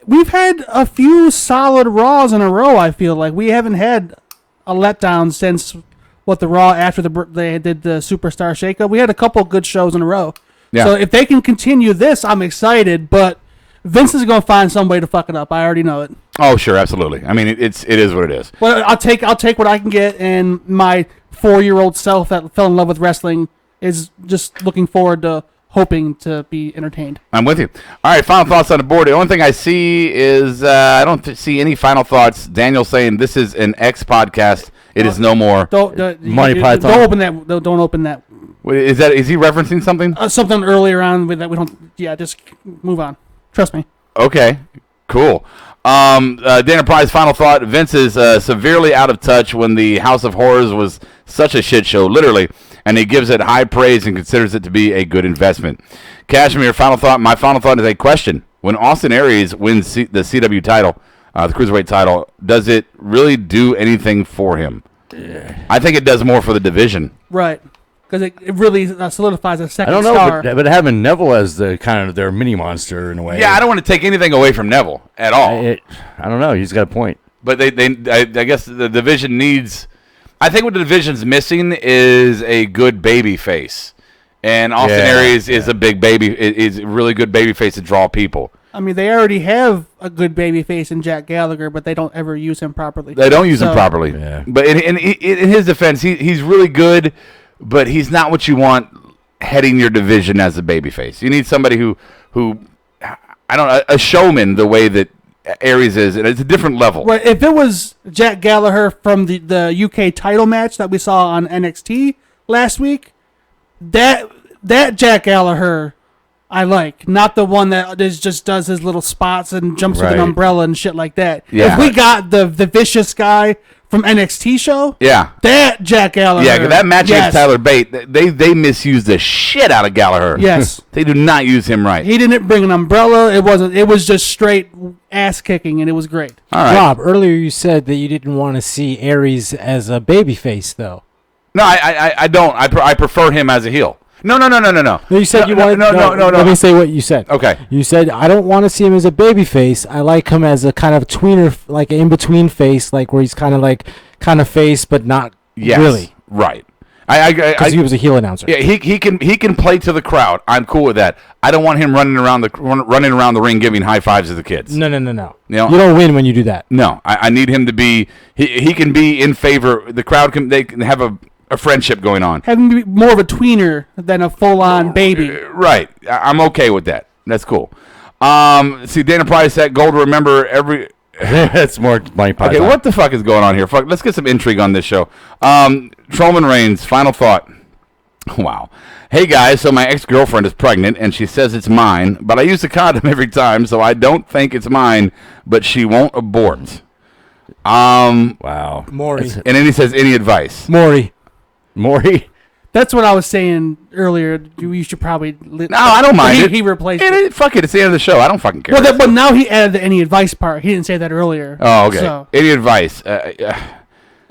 We've had a few solid Raws in a row. I feel like we haven't had a letdown since the Raw after they did the Superstar Shakeup. We had a couple good shows in a row. Yeah. So if they can continue this, I'm excited. But Vince is going to find some way to fuck it up. I already know it. Oh, sure, absolutely. I mean, it is what it is. Well, I'll take what I can get, and my 4-year-old self that fell in love with wrestling is just looking forward to hoping to be entertained. I'm with you. All right, final thoughts on the board. The only thing I see is I don't see any final thoughts. Daniel saying this is an X podcast. It is no more. Monty Python. Don't open that. Don't open that. Wait, is he referencing something? Something earlier on with that we don't. Yeah, just move on. Trust me. Okay, cool. Dana Price, final thought. Vince is severely out of touch when the House of Horrors was such a shit show, literally, and he gives it high praise and considers it to be a good investment. Cashmere, final thought. My final thought is a question. When Austin Aries wins the CW title, the Cruiserweight title, does it really do anything for him? I think it does more for the division. Right. Because it really solidifies a second I don't know, star. but having Neville as the kind of their mini monster in a way. Yeah, I don't want to take anything away from Neville at all. I don't know. He's got a point. But I guess the division needs. I think what the division's missing is a good baby face, and Austin Aries is a big baby. Is a really good baby face to draw people. I mean, they already have a good baby face in Jack Gallagher, but they don't ever use him properly. They don't use him properly. Yeah. But in his defense, he's really good, but he's not what you want heading your division as a babyface. You need somebody who I don't know, a showman the way that Aries is, and it's a different level. Right. If it was Jack Gallagher from the UK title match that we saw on NXT last week, that Jack Gallagher I like, not the one that just does his little spots and jumps with an umbrella and shit like that. Yeah. If we got the vicious guy from NXT show, that Jack Gallagher. Yeah, 'cause that match against Tyler Bate, they misused the shit out of Gallagher. Yes. They do not use him right. He didn't bring an umbrella. It was just straight ass kicking, and it was great. All right. Rob, earlier you said that you didn't want to see Aries as a babyface, though. No, I don't. I prefer him as a heel. No. You said you wanted. No. Let me say what you said. Okay. You said I don't want to see him as a babyface. I like him as a kind of tweener, like an in-between face, like where he's kind of face, but not really. Right. Because he was a heel announcer. Yeah, he can play to the crowd. I'm cool with that. I don't want him running around the ring giving high fives to the kids. No. You know? You don't win when you do that. No, I need him to be. He can be in favor. The crowd can have a friendship going on. Have him be more of a tweener than a full-on baby. Right. I'm okay with that. That's cool. See, Dana Price at Gold. Remember every. That's more Monty Python. Okay, what the fuck is going on here? Fuck, let's get some intrigue on this show. Trollman Reigns, final thought. Wow. Hey guys, so my ex-girlfriend is pregnant and she says it's mine, but I use a condom every time, so I don't think it's mine, but she won't abort. Wow. Maury. And then he says, any advice? Maury. That's what I was saying earlier. You should probably. No, I don't mind it. He replaced it. Fuck it. It's the end of the show. I don't fucking care. Well, but now he added the any advice part. He didn't say that earlier. Oh, okay. So, any advice?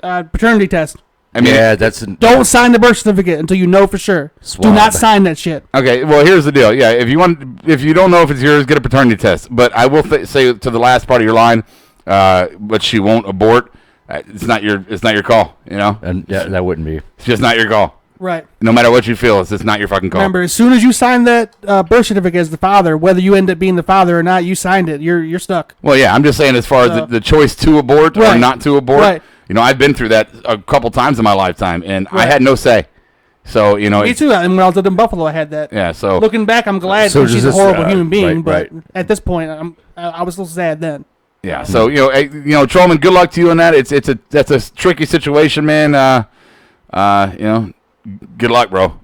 paternity test. I mean, don't sign the birth certificate until you know for sure. Do not sign that shit. Okay. Well, here's the deal. Yeah, if you don't know if it's yours, get a paternity test. But I will say to the last part of your line, but she won't abort. It's not your call. You know. And yeah, that wouldn't be. It's just not your call. Right. No matter what you feel, it's just not your fucking call. Remember, as soon as you sign that birth certificate as the father, whether you end up being the father or not, you signed it. You're stuck. Well, yeah, I'm just saying as far as the choice to abort or not to abort. Right. You know, I've been through that a couple times in my lifetime, and I had no say. So, you know. Me too. And when I was in Buffalo, I had that. Yeah, so. Looking back, I'm glad she's a horrible human being, but at this point, I was a little sad then. Yeah, so, Trollman, good luck to you on that. That's a tricky situation, man. Good luck, bro.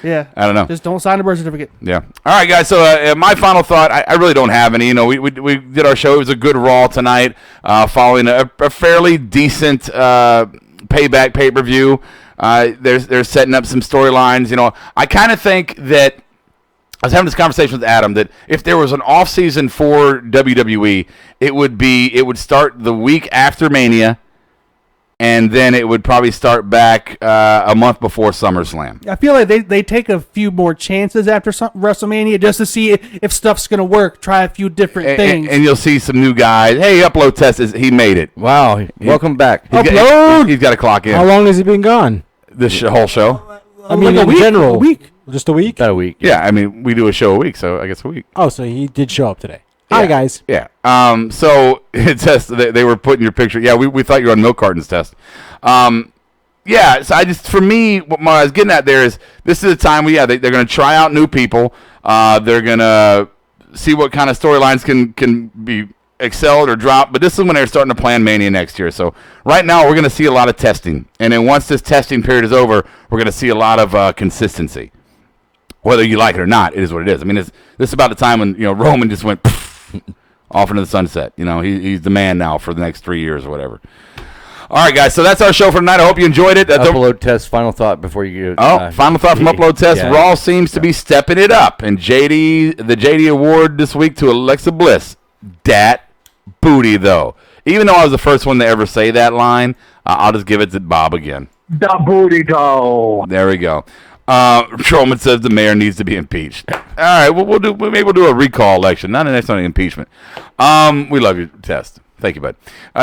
Yeah. I don't know. Just don't sign a birth certificate. Yeah. All right, guys. So my final thought, I really don't have any. You know, we did our show. It was a good Raw tonight, following a fairly decent Payback pay-per-view. They're setting up some storylines. You know, I kind of think that I was having this conversation with Adam that if there was an off season for WWE, it would start the week after Mania. And then it would probably start back a month before SummerSlam. I feel like they take a few more chances after WrestleMania just to see if stuff's going to work. Try a few different things. And you'll see some new guys. Hey, Upload Test, he made it. Wow. Welcome back. He's got to clock in. How long has he been gone? This whole show? I mean, like in general. A week. Just a week? About a week. Yeah, I mean, we do a show a week, so I guess a week. Oh, so he did show up today. Hi, guys. Yeah. So it says they were putting your picture. Yeah, we thought you were on milk cartons test. Yeah. So for me, what I was getting at there is this is the time they're going to try out new people. They're going to see what kind of storylines can be excelled or dropped. But this is when they're starting to plan Mania next year. So right now we're going to see a lot of testing, and then once this testing period is over, we're going to see a lot of consistency. Whether you like it or not, it is what it is. I mean, this is about the time when Roman just went off into the sunset. He's the man now for the next 3 years or whatever. All right, guys. So that's our show for tonight. I hope you enjoyed it. Upload Test. Final thought before you. Final thought from Upload Test. Yeah. Raw seems to be stepping it up, and the JD Award this week to Alexa Bliss. Dat booty though. Even though I was the first one to ever say that line, I'll just give it to Bob again. Da booty though. There we go. Trollman says the mayor needs to be impeached. All right, maybe we'll do a recall election. Not an impeachment. We love you, Test. Thank you, bud.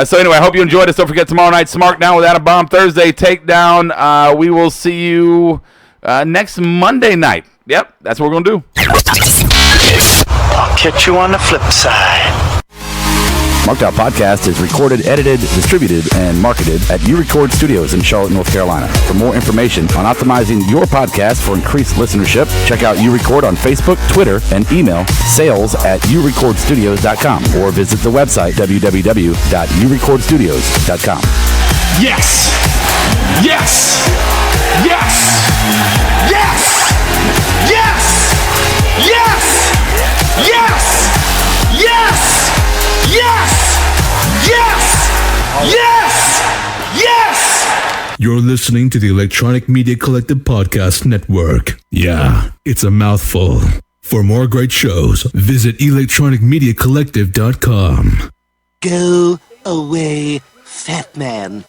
So anyway, I hope you enjoyed us. Don't forget tomorrow night, Smartdown with Adam Bomb. Thursday, Takedown. We will see you next Monday night. Yep, that's what we're gonna do. I'll catch you on the flip side. Marked Out Podcast is recorded, edited, distributed, and marketed at U-Record Studios in Charlotte, North Carolina. For more information on optimizing your podcast for increased listenership, check out U-Record on Facebook, Twitter, and email sales@urecordstudios.com or visit the website www.urecordstudios.com. Yes! Yes! Yes! Yes! Yes! Yes! Yes! Yes! Yes! Yes! Yes! Yes! You're listening to the Electronic Media Collective Podcast Network. Yeah, it's a mouthful. For more great shows, visit electronicmediacollective.com. Go away, fat man.